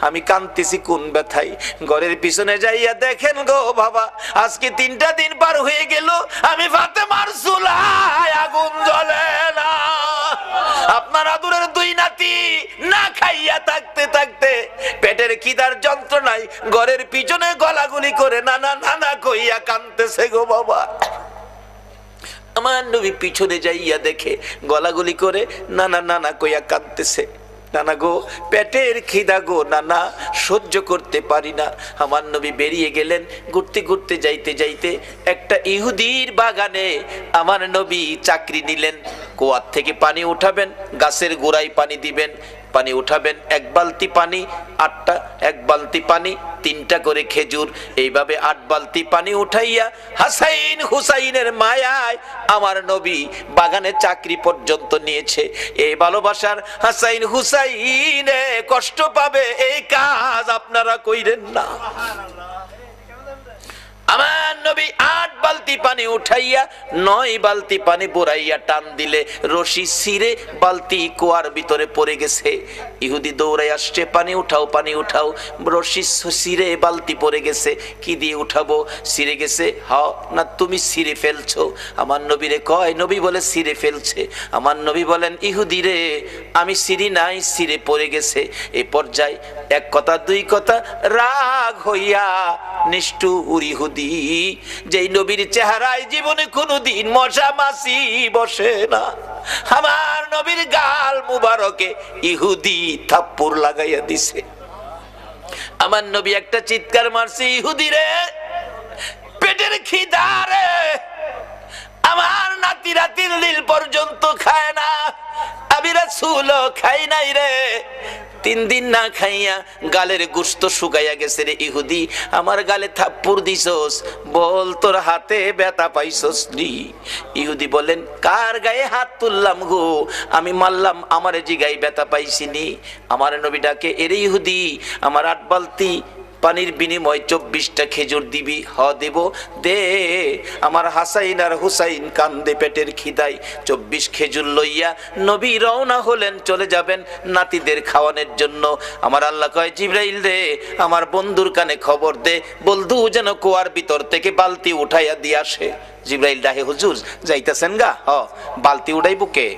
A: আমি কাঁদতেছি কোন ব্যথায়। ঘরের পিছনে যাইয়া দেখেন গো বাবা, আজকে 3টা দিন পার হয়ে গেল আমি ফাতেমার চুলায় আগুন জ্বলে না। আপনার আদরের 2 নাতি না খাইয়া থাকতে থাকতে পেটের খিদার যন্ত্রণায় ঘরের পিছনে গলাগুলি করে নানা নানা কইয়া কাঁদতেছে গো বাবা। আমার নবী পিছনে যাইয়া দেখে গলাগুলি করে নানা নানা কইয়া কাঁদতেছে। নানা গো পেটের খিদা গো নানা, সহ্য করতে পারি না। আমার নবী বেরিয়ে গেলেন। ঘুরতে ঘুরতে যাইতে যাইতে একটা ইহুদির বাগানে আমার নবী চাকরি নিলেন। কুয়ার থেকে পানি উঠাবেন, গাছের গোড়ায় পানি দিবেন, পানি উঠাবেন, এক বালতি পানি আটটা, এক বালতি পানি তিনটা করে খেজুর, এইভাবে 8 বালতি পানি উঠাইয়া হাসাইন হুসাইনের মায়ায় আমার নবী বাগানে চাকরি পর্যন্ত নিয়েছে। এই ভালোবাসার হাসাইন হুসাইনে কষ্ট পাবে, এই কাজ আপনারা কইরেন না। আমার নবী 8 বালতি পানি উঠাইয়া 9 বালতি পানি বুড়াইয়া টান দিলে রশি ছিঁড়ে বালতি কুয়ার ভিতরে পড়ে গেছে। ইহুদি দৌড়াই আসছে, পানি উঠাও পানি উঠাও। রশি ছিঁড়ে বালতি পড়ে গেছে, কি দিয়ে উঠাবো? ছিঁড়ে গেছে। হ না, তুমি ছিঁড়ে ফেলছো। আমার নবীরে কয়, নবী বলে ছিঁড়ে ফেলছে। আমার নবী বলেন, ইহুদি রে আমি ছিঁড়ি নাই, ছিঁড়ে পড়ে গেছে। এই পর্যায়ে এক কথা দুই কথা রাগ হইয়া নিষ্ঠুর ইহুদি, যেই নবীর চেহারায় জীবনে কোনোদিন মশা মাছি বসে না, আমার নবীর গাল মুবারকে ইহুদি থাপ্পড় লাগাইয়া দিছে। আমার নবী একটা চিৎকার মারছে, ইহুদি রে পেটের খিদা রে, আমার নাতিরা 3 দিন পর্যন্ত খায় না, আমি রাসূলও খাই নাই রে। 3 দিন না খাইয়া গালের গোশত শুকাইয়া গেছে রে ইহুদি, আমার গালে থাপ্পড় দিছস, বল তোর হাতে ব্যথা পাইছস নি? ইহুদি বলেন, কার গায়ে হাত তুললাম গো, আমি মারলাম, আমার জিগায় ব্যথা পাইছিনি। আমার নবী ডাকে, এরে ইহুদি আমার 8 বালতি পানির বিনিময় 24টা খেজুর দিবি? হ দেব, দে। আমার হাসাইন আর হুসাইন কান্দে পেটের খিদাই। 24 খেজুর লইয়া নবী রওনা হলেন, চলে যাবেন নাতিদের খাওয়ানোর জন্য। আমার আল্লাহ কয়, জিবরাইল রে আমার বন্ধুর কানে খবর দে, বন্ধু যেন কুয়ার ভিতর থেকে বালতি উঠাইয়া দিয়ে আসে। জিবরাইল ডাহে, হুজুর যাইতেছেন গা? হ। বালতি উঠাইবো কে?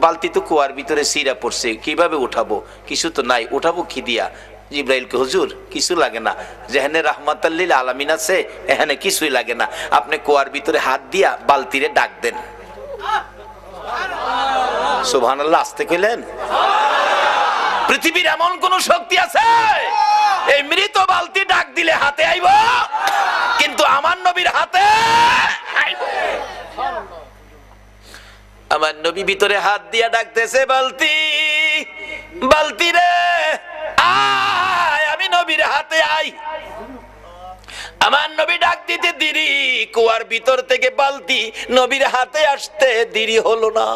A: বালতি তো কুয়ার ভিতরে সিরা পড়ছে, কিভাবে উঠাবো? কিছু তো নাই, উঠাবো কি দিয়া? জিবরাইলকে, হুজুর কিছু লাগে না, যেখানে রাহমাতাল লিল আলামিন আছে এখানে কিছুই লাগে না, আপনি কুয়ার ভিতরে হাত দিয়া বালতিরে ডাক দেন। সুবহানাল্লাহ, আসতে কইলেন? পৃথিবীর এমন কোন শক্তি আছে এই মৃত বালতি ডাক দিলে হাতে আইব? কিন্তু আমার নবীর হাতে আইব। আমার নবী ভিতরে হাত দিয়া ডাকতেছে, বালতি বালতি রে আয়, আমি নবীর হাতে আই। আমার নবী ডাক দিতে দেরি, কুয়ার ভিতর থেকে বালতি নবীর হাতে আসতে দেরি হলো না।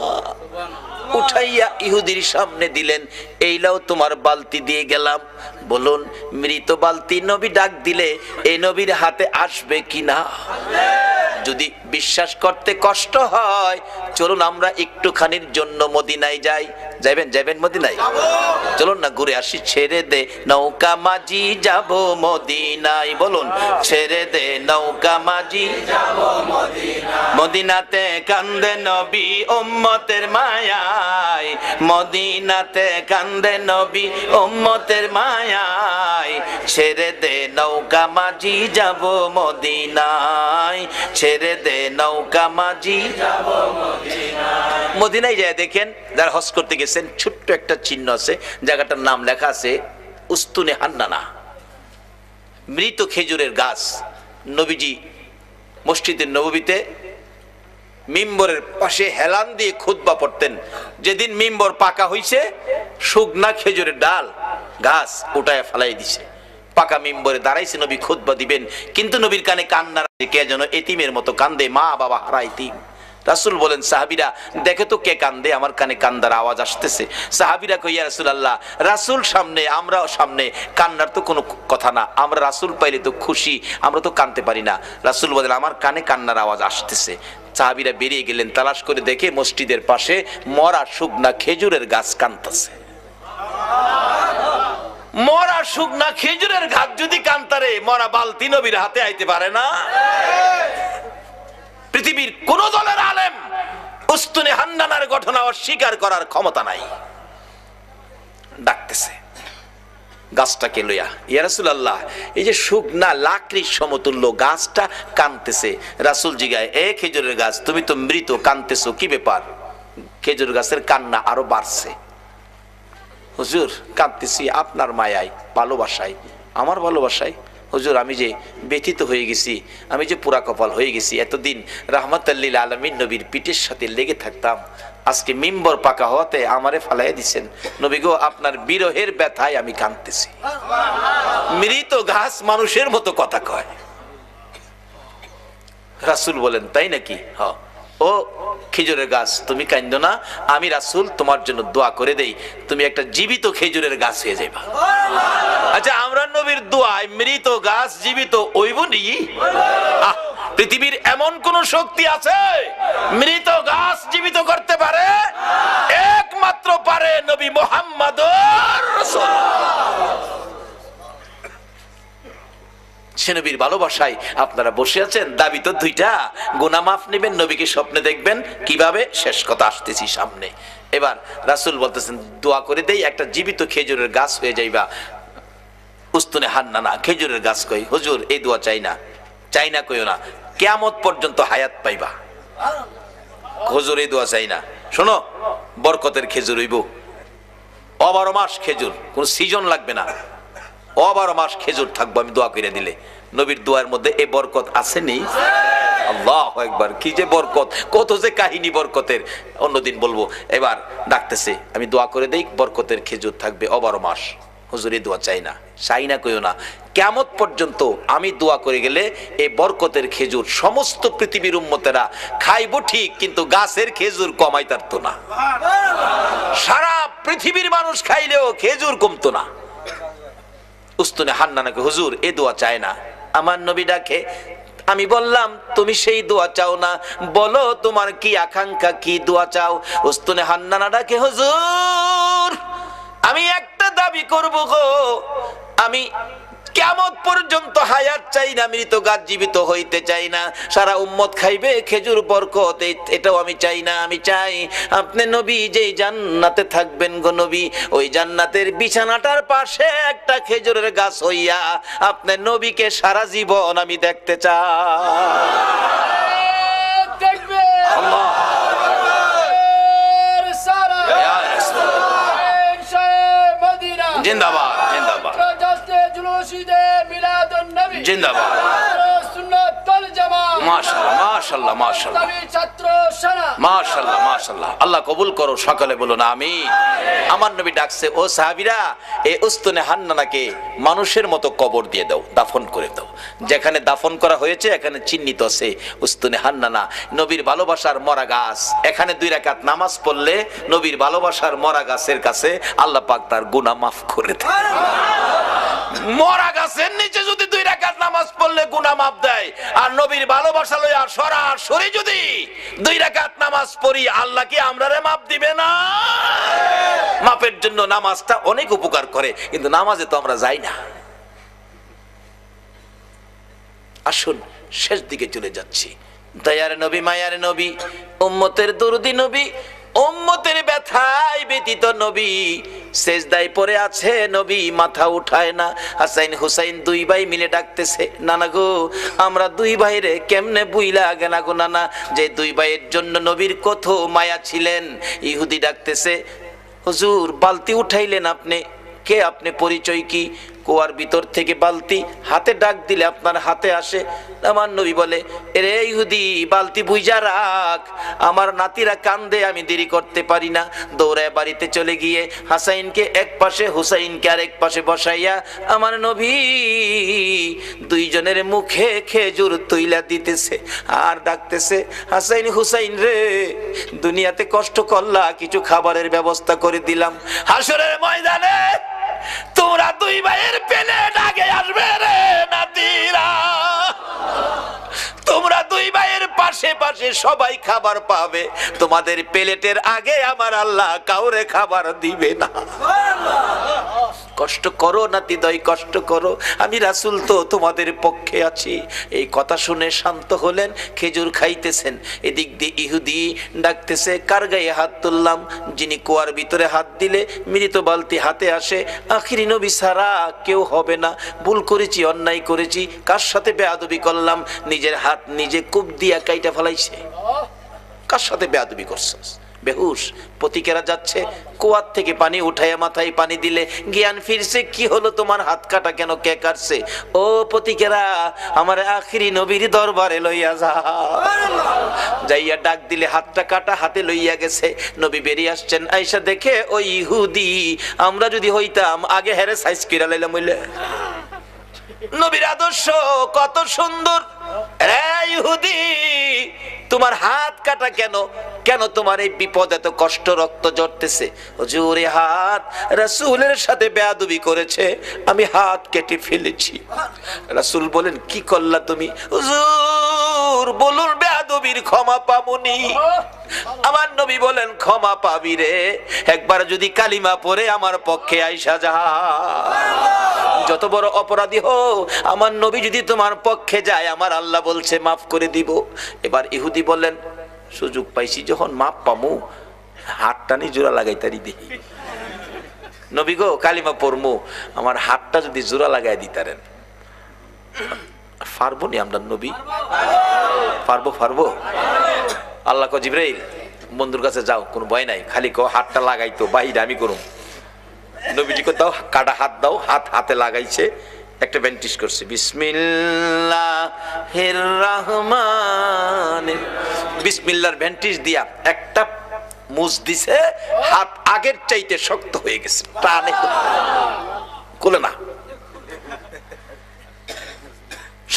A: উঠাইয়া ইহুদির সামনে দিলেন, এই লাও তোমার বালতি দিয়ে গেলাম। বলুন, মৃত বালতি নবী ডাক দিলে এই নবীর হাতে আসবে কিনা? যদি বিশ্বাস করতে কষ্ট হয়, চলুন আমরা একটুখানির জন্য মদিনায় যাই। যাইবেন? যাইবেন মদিনায়? চলুন না ঘুরে আসি। ছেড়ে দে নৌকা মাঝি যাব মদিনায়। বলুন, ছেড়ে দে নৌকা মাঝি যাব মদিনায়। মদিনাতে কান্দে নবী উম্মতের মায়ায়, মদিনাতে কান্দে নবী উম্মতের মায়ায়। ছেড়ে দে নৌকা মাঝি যাব মদিনায়, ছেড়ে দে নৌকা মাঝি যাব মদিনায়। মদিনায় যায় দেখেন, যারা হজ করতে গেছেন, ছোট্ট একটা চিহ্ন আছে, জায়গাটার নাম লেখা আছে উস্তুনে হান্নানা, মৃত খেজুরের গাছ। নবীজি মসজিদের নববীতে মিম্বরের পাশে হেলান দিয়ে খুতবা পড়তেন। যেদিন মিম্বর পাকা হইছে, শুকনা খেজুরের ডাল গাছ উঠায় ফেলাই দিছে, পাকা মিম্বরে দাঁড়াইছে, নবী খুতবা দিবেন। কিন্তু নবীর কানে কান্না, কে যেন এতিমের মতো কান্দে, মা বাবা হারা এতিম। রাসূল বলেন, সাহাবীরা দেখে তো কে কান্দে, আমার কানে কান্দার আওয়াজ আসতেছে। সাহাবীরা কই, ইয়া রাসূলুল্লাহ, রাসূল সামনে, আমরা সামনে, কান্নার তো কোনো কথা না, আমরা রাসূল পাইলে তো খুশি, আমরা তো কানতে পারি না। রাসূল বলেন, আমার কানে কান্নার আওয়াজ আসতেছে। সাহাবীরা বেরিয়ে গেলেন, তালাশ করে দেখে মসজিদের পাশে মরা শুকনা খেজুরের গাছ কানতেছে। মরা শুকনা খেজুরের গাছ যদি কান্তারে, মরা বালতি নবীর হাতে আইতে পারে না? পৃথিবীর কোন দলের আলেম উস্তুনে হান্নানার ঘটনা অস্বীকার করার ক্ষমতা নাই। ডাকতেছে গাছটাকে লইয়া, ইয়া রাসূলুল্লাহ, এই যে শুকনা লাকড়ির সমতুল্য গাছটা কানতেছে। রাসূল জিগায়, এ খেজুরের গাছ, তুমি তো মৃত, কানতেছো কি ব্যাপার? খেজুর গাছের কান্না আরো বাড়ছে। হুজুর কাঁদতেছি আপনার মায়ায়, ভালোবাসায়, আমার ভালোবাসায়। হুজুর আমি যে ব্যথিত হয়ে গেছি, আমি যে পুরা কপাল হয়ে গেছি। এতদিন রাহমাতাল লিল আলামিন নবীর পিঠের সাথে লেগে থাকতাম, আজকে মিম্বর পাকা হওয়াতে আমারে ফালাইয়া দিছেন। নবী গো, আপনার বিরহের ব্যথায় আমি কাঁদতেছি। মৃত ঘাস মানুষের মতো কথা কয়। রাসূল বলেন, তাই নাকি? হ্যাঁ। ও খেজুরের গাছ, তুমি কাঁদো না, আমি রাসূল তোমার জন্য দোয়া করে দেই, তুমি একটা জীবিত খেজুরের গাছ হয়ে যাইবা। আচ্ছা, আমরা নবীর দোয়ায় মৃত গাছ জীবিত হইব নি? পৃথিবীর এমন কোন শক্তি আছে মৃত গাছ জীবিত করতে পারে? একমাত্র পারে নবী মুহাম্মদুর রাসূলুল্লাহ। সে নবীর ভালোবাসায় আপনারা বসে আছেন, দাবি তো দুইটা, গুনাহ মাফ নেবেন, নবীকে স্বপ্নে দেখবেন। কিভাবে? শেষ কথা আসতেছি সামনে। এবার রাসূল বলতেছেন, দোয়া করে দেই একটা জীবিত খেজুরের গাছ হয়ে যাইবা। উস্তুনে হান্নানা খেজুরের গাছ কই, হুজুর এই দোয়া চাই না, চাই না কইও না, কিয়ামত পর্যন্ত হায়াত পাইবা। হুজুর এই দোয়া চাই না, শোনো বরকতের খেজুর হইব, 12 মাস খেজুর, কোন সিজন লাগবে না, 12 মাস খেজুর থাকবো আমি দোয়া করে দিলে। নবীর দোয়ার মধ্যে এই বরকত আছে নি? আল্লাহু আকবার, কি যে বরকত, কত যে কাহিনী বরকতের, অন্যদিন বলবো। এবার ডাকতেছে, আমি দোয়া করে দেই বরকতের খেজুর থাকবে 12 মাস। হুজুর এই দোয়া চাই না, চাই না কইও না, কিয়ামত পর্যন্ত আমি দোয়া করে গেলে এই বরকতের খেজুর সমস্ত পৃথিবীর উম্মতেরা খাইবো ঠিক, কিন্তু গাছের খেজুর কমাই পারতো না। সারা পৃথিবীর মানুষ খাইলেও খেজুর কমতো না। উস্তুনে হান্নানাকে, হুজুর এ দোয়া চায় না। আমার নবী ডাকে, আমি বললাম তুমি সেই দোয়া চাও না, বলো তোমার কি আকাঙ্ক্ষা, কি দোয়া চাও? উস্তুনে হান্নানা ডাকে, হুজুর আমি একটা দাবি করব গো, আমি কিয়ামত পর্যন্ত হায়াত চাই না, মৃত গাছ জীবিত হইতে চাই না, সারা উম্মত খাইবে খেজুর বরকত, এটাও আমি চাই না। আমি চাই আপনি নবী যেই জান্নাতে থাকবেন গো নবী, ওই জান্নাতের বিছানাটার পাশে একটা খেজুরের গাছ হইয়া আপনি নবীকে সারা জীবন আমি দেখতে চাই। আল্লাহ জিন্দাবাদ, জিন্দাবাদ, জিন্দাবাদ, মাশাআল্লাহ, মাশাআল্লাহ, মাশাআল্লাহ, মাশাআল্লাহ, মাশাআল্লাহ। আল্লাহ কবুল করো, সকলে বলুন আমিন। আমার নবী ডাকছে, ও সাহাবীরা এই উস্তুনে হান্নানাকে মানুষের মতো কবর দিয়ে দাও, দাফন করে দাও। যেখানে দাফন করা হয়েছে এখানে চিহ্নিত আছে উস্তুনে হান্নানা, নবীর ভালোবাসার মরা গাছ। এখানে 2 রাকাত নামাজ পড়লে নবীর ভালোবাসার মরা গাছের কাছে আল্লাহ পাক তার গুনাহ মাফ করে দেয়। মরা গাছের নিচে যদি 2 রাকাত নামাজ পড়লে গুনাহ মাফ দেয়, আর নবীর ভালোবাসা লইয়া সরাসরি যদি 2 রাকাত নামাজ পড়ি, আল্লাহ কি আমরারে মাফ দিবে না? মাফের জন্য নামাজটা অনেক উপকার করে, কিন্তু নামাজে তো আমরা যাই না। আসুন শেষ দিকে চলে যাচ্ছি। দয়ার নবী, মায়ার নবী, উম্মতের দরদি নবী, উম্মতের ব্যথায় ব্যতীত নবী সেজদায় পড়ে আছে, নবী মাথা উঠায় না। হাসাইন হুসাইন 2 ভাই মিলে ডাকতেছে, নানা গো আমরা 2 ভাইরে কেমনে বুইলা গেনা গো নানা, যে 2 ভাইয়ের জন্য নবীর কত মায়া ছিলেন। ইহুদি ডাকতেছে, হুজুর বালতি উঠাইলেন আপনি, কে আপনি, পরিচয় কি? কুয়ার ভিতর থেকে বালতি হাতে ডাক দিলে আপনার হাতে আসে। আমার নবী বলে, এরে ইহুদি বালতি বুইজা রাখ, আমার নাতিরা কান্দে, আমি দেরি করতে পারি না। দৌড়ায় বাড়িতে চলে গিয়ে হাসাইনকে এক পাশে, হুসাইনকে আরেক পাশে বসাইয়া আমার নবী 2 জনের মুখে খেজুর তুইলা দিতেছে আর ডাকতেছে, হাসাইন হুসাইন রে দুনিয়াতে কষ্ট করলা, কিছু খাবারের ব্যবস্থা করে দিলাম, হাসরের ময়দানে তোমরা 2 ভাইয়ের প্লেট আগে আসবে রে নাতিরা, তোমরা 2 ভাইয়ের পাশে পাশে সবাই খাবার পাবে, তোমাদের প্লেটের আগে আমার আল্লাহ কাউরে খাবার দিবে না। কষ্ট করো নাতি দয়, কষ্ট করো, আমি রাসূল তো তোমাদের পক্ষে আছি। এই কথা শুনে শান্ত হলেন, খেজুর খাইতেছেন। এদিক দিয়ে ইহুদি ডাকতেছে, কার গায়ে হাত তুললাম? যিনি কুয়ার ভিতরে হাত দিলে মৃত বালতি হাতে আসে, আখিরি নবী ছাড়া কেউ হবে না। ভুল করেছি, অন্যায় করেছি, কার সাথে বেয়াদবি করলাম? নিজের হাত নিজে কূপ দিয়া কাইটা ফেলাইছে। কার সাথে বেয়াদবি করছস? বেহুশ। পতিকেরা যাচ্ছে, কুয়ার থেকে পানি উঠাইয়া মাথায় পানি দিলে জ্ঞান ফিরছে। কি হলো তোমার, হাত কাটা কেন, কে কাটছে? ও পতিকেরা, আমার আখিরি নবীর দরবারে লইয়া যা। যাইয়া ডাক দিলে হাতটা কাটা, হাতে লইয়া গেছে। নবী বেরিয়ে আসছেন, আইসা দেখে ওই ইহুদি। আমরা যদি হইতাম আগে হেরে সাইজ কিরা লাইলাম হইলে। নবীর আদর্শ কত সুন্দর। রে ইহুদি, তোমার হাত কাটা কেন? কেন তোমার এই বিপদ, এত কষ্ট, রক্ত ঝরতেছে? হুজুর, এই হাত রাসূলের সাথে বেয়াদবি করেছে, আমি হাত কেটে ফেলেছি। রাসূল বলেন, কি করলা তুমি? হুজুর বলুন, বেয়াদবির ক্ষমা পামুনি। আমার নবী বলেন, ক্ষমা পাবি রে, একবার যদি কালিমা পড়ে আমার পক্ষে আইসা যা। যত বড় অপরাধী হো, আমার নবী যদি তোমার পক্ষে যায়, আমার আল্লাহ বলছে মাফ করে দিব। এবার ইহুদি বললেন, সুযোগ পাইছি যখন মাপ পামু, হাতটা নি জোড়া লাগাই তারি দেখি। নবী গো, কালিমা পড়মু, আমার হাতটা যদি জোড়া লাগাই দিতারেন। পারবো নি আমরা নবী? পারবো। আল্লাহ কো, জিবরাইল বন্ধুর কাছে যাও, কোনো ভয় নাই, খালি কো হাতটা লাগাইতো, বাহিরে আমি করুম। নবীজি কো, দাও কাটা হাত দাও। হাতে লাগাইছে, একটা ব্যান্টিশ করছে, বিসমিল্লাহির রহমানির। বিসমিল্লাহর ব্যান্টিশ দিয়া একটা মুজ দিছে, হাত আগের চাইতে শক্ত হয়ে গেছে, টানে কোলে না।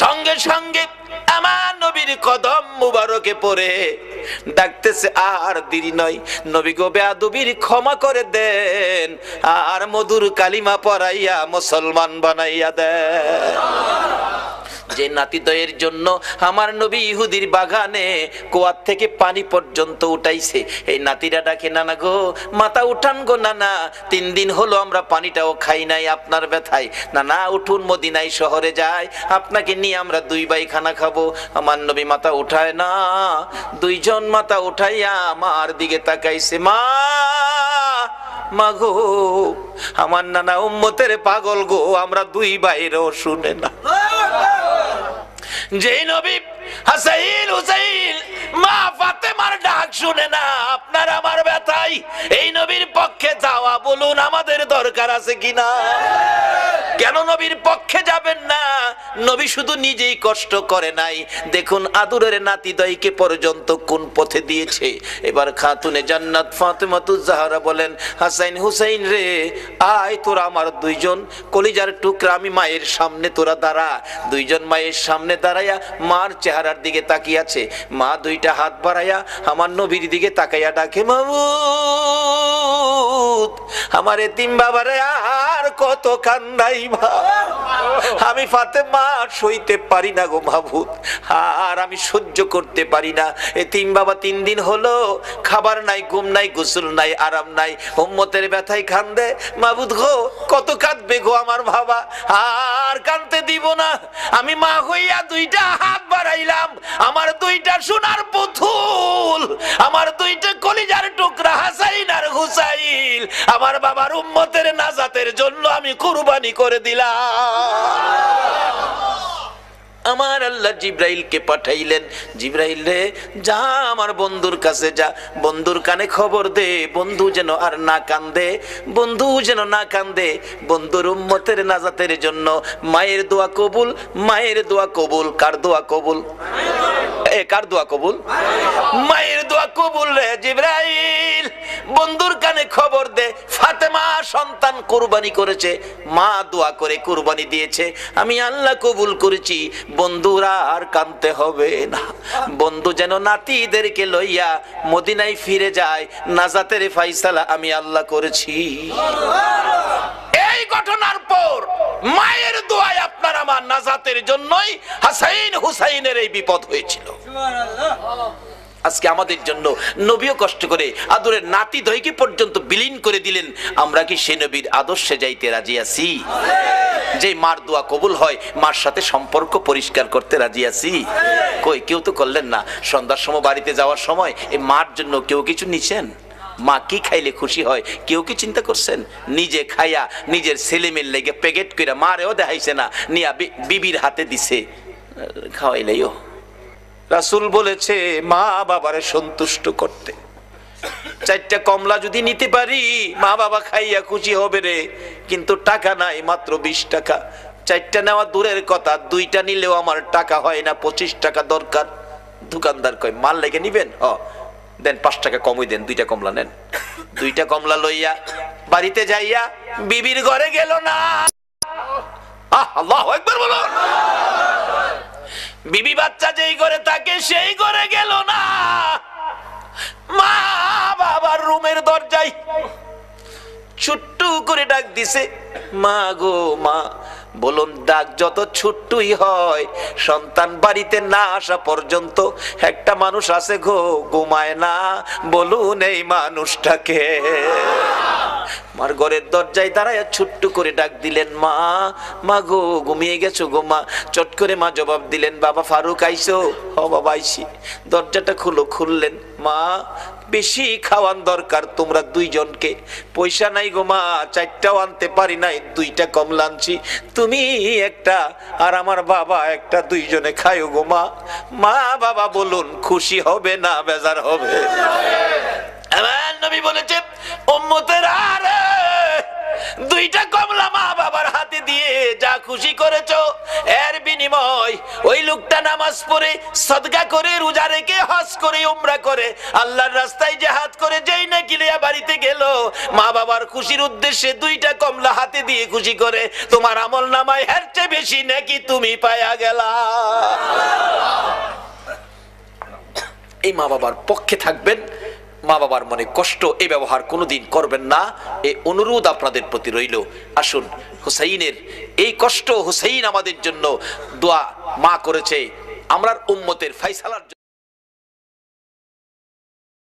A: সঙ্গে সঙ্গে আমার নবীর কদম মুবারকে পড়ে ডাকতেছে, আর দেরি নয়, নবী গো, বেয়াদবির ক্ষমা করে দেন, আর মধুর কালিমা পড়াইয়া মুসলমান বানাইয়া দেন। যে নাতিদয়ের জন্য আমার নবী ইহুদির বাগানে কুয়ার থেকে পানি পর্যন্ত উঠাইছে, এই নাতিরা ডাকে, নানা গো, মাথা উঠান গো নানা, 3 দিন হলো আমরা পানিটাও খাই নাই আপনার ব্যথায়। নানা উঠুন, মদিনায় শহরে যাই, আপনাকে নিয়ে আমরা 2 ভাই খানা খাবো। আমার নবী মাথা উঠায় না, 2 জন মাথা উঠাইয়া আমার দিকে তাকাইছে। মা গো, আমার নানা উম্মতের পাগল গো, আমরা 2 ভাইরও শুনে না। যে নবী হাসাইন হুসাইন মা ফাতেমার ডাক শুনে না, আপনার আমার ব্যথাই এই নবীর পক্ষে যাওয়া, বলুন আমাদের দরকার আছে কিনা? কেন নবীর পক্ষে যাবেন না? নবী শুধু নিজেই কষ্ট করে নাই, দেখুন আদরের নাতিদয়কে পর্যন্ত কোন পথে দিয়েছে। এবার খাতুনে জান্নাত ফাতেমাতুজ জাহরা বলেন, হাসাইন হুসাইন রে, আয় তোরা আমার 2 জন কলিজার টুকরা, আমি মায়ের সামনে তোরা দাঁড়া। 2 জন মায়ের সামনে দাঁড়াইয়া মার চেহারার দিকে তাকিয়ে আছে। মা 2টা হাত বাড়াইয়া আমার নবীর দিকে তাকাইয়া ডাকে, মাবুদ, আমার এতিম বাবারে আর কত কান্দাই মা, আমি ফাতেমা সইতে পারি না গো মাবুদ, আর আমি সহ্য করতে পারি না। এতিম বাবা 3 দিন হলো খাবার নাই, ঘুম নাই, গোসল নাই, আরাম নাই, উম্মতের ব্যথায় কান্দে। মাবুদ গো, কত কাঁদবে গো আমার বাবা, আর কাঁদতে দিব না। আমি মা হইয়া 2টা হাত বাড়াইলাম, আমার 2টা সোনার পুতুল, আমার 2টা কলিজার টুকরা হাসাইন আর হুসাইন, আমার বাবার উম্মতের নাজাতের জন্য আমি কুরবানি করে দিলাম। আমার আল্লাহ জিব্রাইলকে পাঠাইলেন, জিব্রাইল রে, যা আমার বন্ধুর কাছে যা, বন্ধুর কানে খবর দে, বন্ধু যেন আর না কান্দে, বন্ধু যেন না কান্দে, বন্ধুর উম্মতের নাজাতের জন্য মায়ের দোয়া কবুল, মায়ের দোয়া কবুল। কার দোয়া কবুল? কার দোয়া কবুল? মায়ের দোয়া কবুল রে জিব্রাইল, বন্ধুর কানে খবর দে, ফাতেমা সন্তান কুরবানি করেছে, মা দোয়া করে কুরবানি দিয়েছে, আমি আল্লাহ কবুল করেছি, বন্ধুরা আর কাঁদতে হবে না। বন্ধু যেন নাতিদেরকে লইয়া মদিনায় ফিরে যায়, নাজাতের ফাইসালা আমি আল্লাহ করেছি। এই ঘটনার পর মায়ের দোয়ায় আপনার আমার নাজাতের জন্যই হাসাইন হুসাইনের এই বিপদ হয়েছিল। আজকে আমাদের জন্য নবীও কষ্ট করে আদরের নাতি দয়কে পর্যন্ত বিলীন করে দিলেন। আমরা কি সে নবীর আদর্শে যাইতে রাজি আছি? যে মার দোয়া কবুল হয়, মার সাথে সম্পর্ক পরিষ্কার করতে রাজি আছি? কই, কেউ তো করলেন না। সন্ধ্যার সময় বাড়িতে যাওয়ার সময় এই মার জন্য কেউ কিছু নিছেন? মা কি খাইলে খুশি হয় কেউ কি চিন্তা করছেন? নিজে খাইয়া নিজের ছেলে মেয়ের লেগে প্যাকেট করে মারেও দেখাইছে না, নিয়া বিবির হাতে দিছে, খাওয়াইলেও। রাসূল বলেছে মা বাবারে সন্তুষ্ট করতে। চারটা কমলা যদি নিতে পারি মা বাবা খাইয়া খুশি হবে রে, কিন্তু টাকা নাই, মাত্র 20 টাকা। চারটা নেওয়া দূরের কথা, দুইটা নিলেও আমার টাকা হয় না, 25 টাকা দরকার। দোকানদার কয় মাল লেগে নিবেন, দেন 5 টাকা কমই দেন, 2টা কমলা নেন। 2টা কমলা লইয়া বাড়িতে যাইয়া বিবির ঘরে গেল না। আল্লাহু আকবার বলো। বিবি বাচ্চা যেই ঘরে থাকে সেই ঘরে গেল না, মা বাবার রুমের দরজায় ছোট্ট করে ডাক দিছে, মা গো মা। বলুন ডাক যত ছোট্টই হয়, সন্তান বাড়িতে না আসা পর্যন্ত একটা মানুষ আছে গো, ঘুমায় না। বলুন এই মানুষটাকে। মার ঘরের দরজায় দাঁড়ায় ছোট্ট করে ডাক দিলেন, মা মা গো, ঘুমিয়ে গেছো গো মা। চট করে মা জবাব দিলেন, বাবা ফারুক আইছো? হ বাবা আইছি। দরজাটা খুলো। খুললেন, মা বেশি খাওয়ান দরকার তোমরা দুইজনকে, পয়সা নাই গো মা, 4টাও আনতে পারি নাই, 2টা কমলা আনছি, তুমি একটা আর আমার বাবা একটা, দুইজনে খাইও গো মা। মা বাবা বলুন খুশি হবে না বেজার হবে? আমার নবী বলেছে, উম্মতেরা রে, 2টা কমলা মা বাবার হাতে দিয়ে যা খুশি করেছো, এর বিনিময় ওই লোকটা নামাজ পড়ে, সদকা করে, রোজা রেখে, হজ করে, উমরা করে, আল্লাহর রাস্তায় জিহাদ করে যেই নাকি লিয়া বাড়িতে গেল, মা বাবার খুশির উদ্দেশ্যে 2টা কমলা হাতে দিয়ে খুশি করে, তোমার আমল নামায় এর চেয়ে বেশি নাকি তুমি পায়া গেলা। এই মা বাবার পক্ষে থাকবেন, মা বাবার মনে কষ্ট এই ব্যবহার কোনোদিন করবেন না, এই অনুরোধ আপনাদের প্রতি রইল। আসুন হুসাইনের এই কষ্ট, হুসাইন আমাদের জন্য দোয়া মা করেছে, আমরার উম্মতের ফায়সালার জন্য।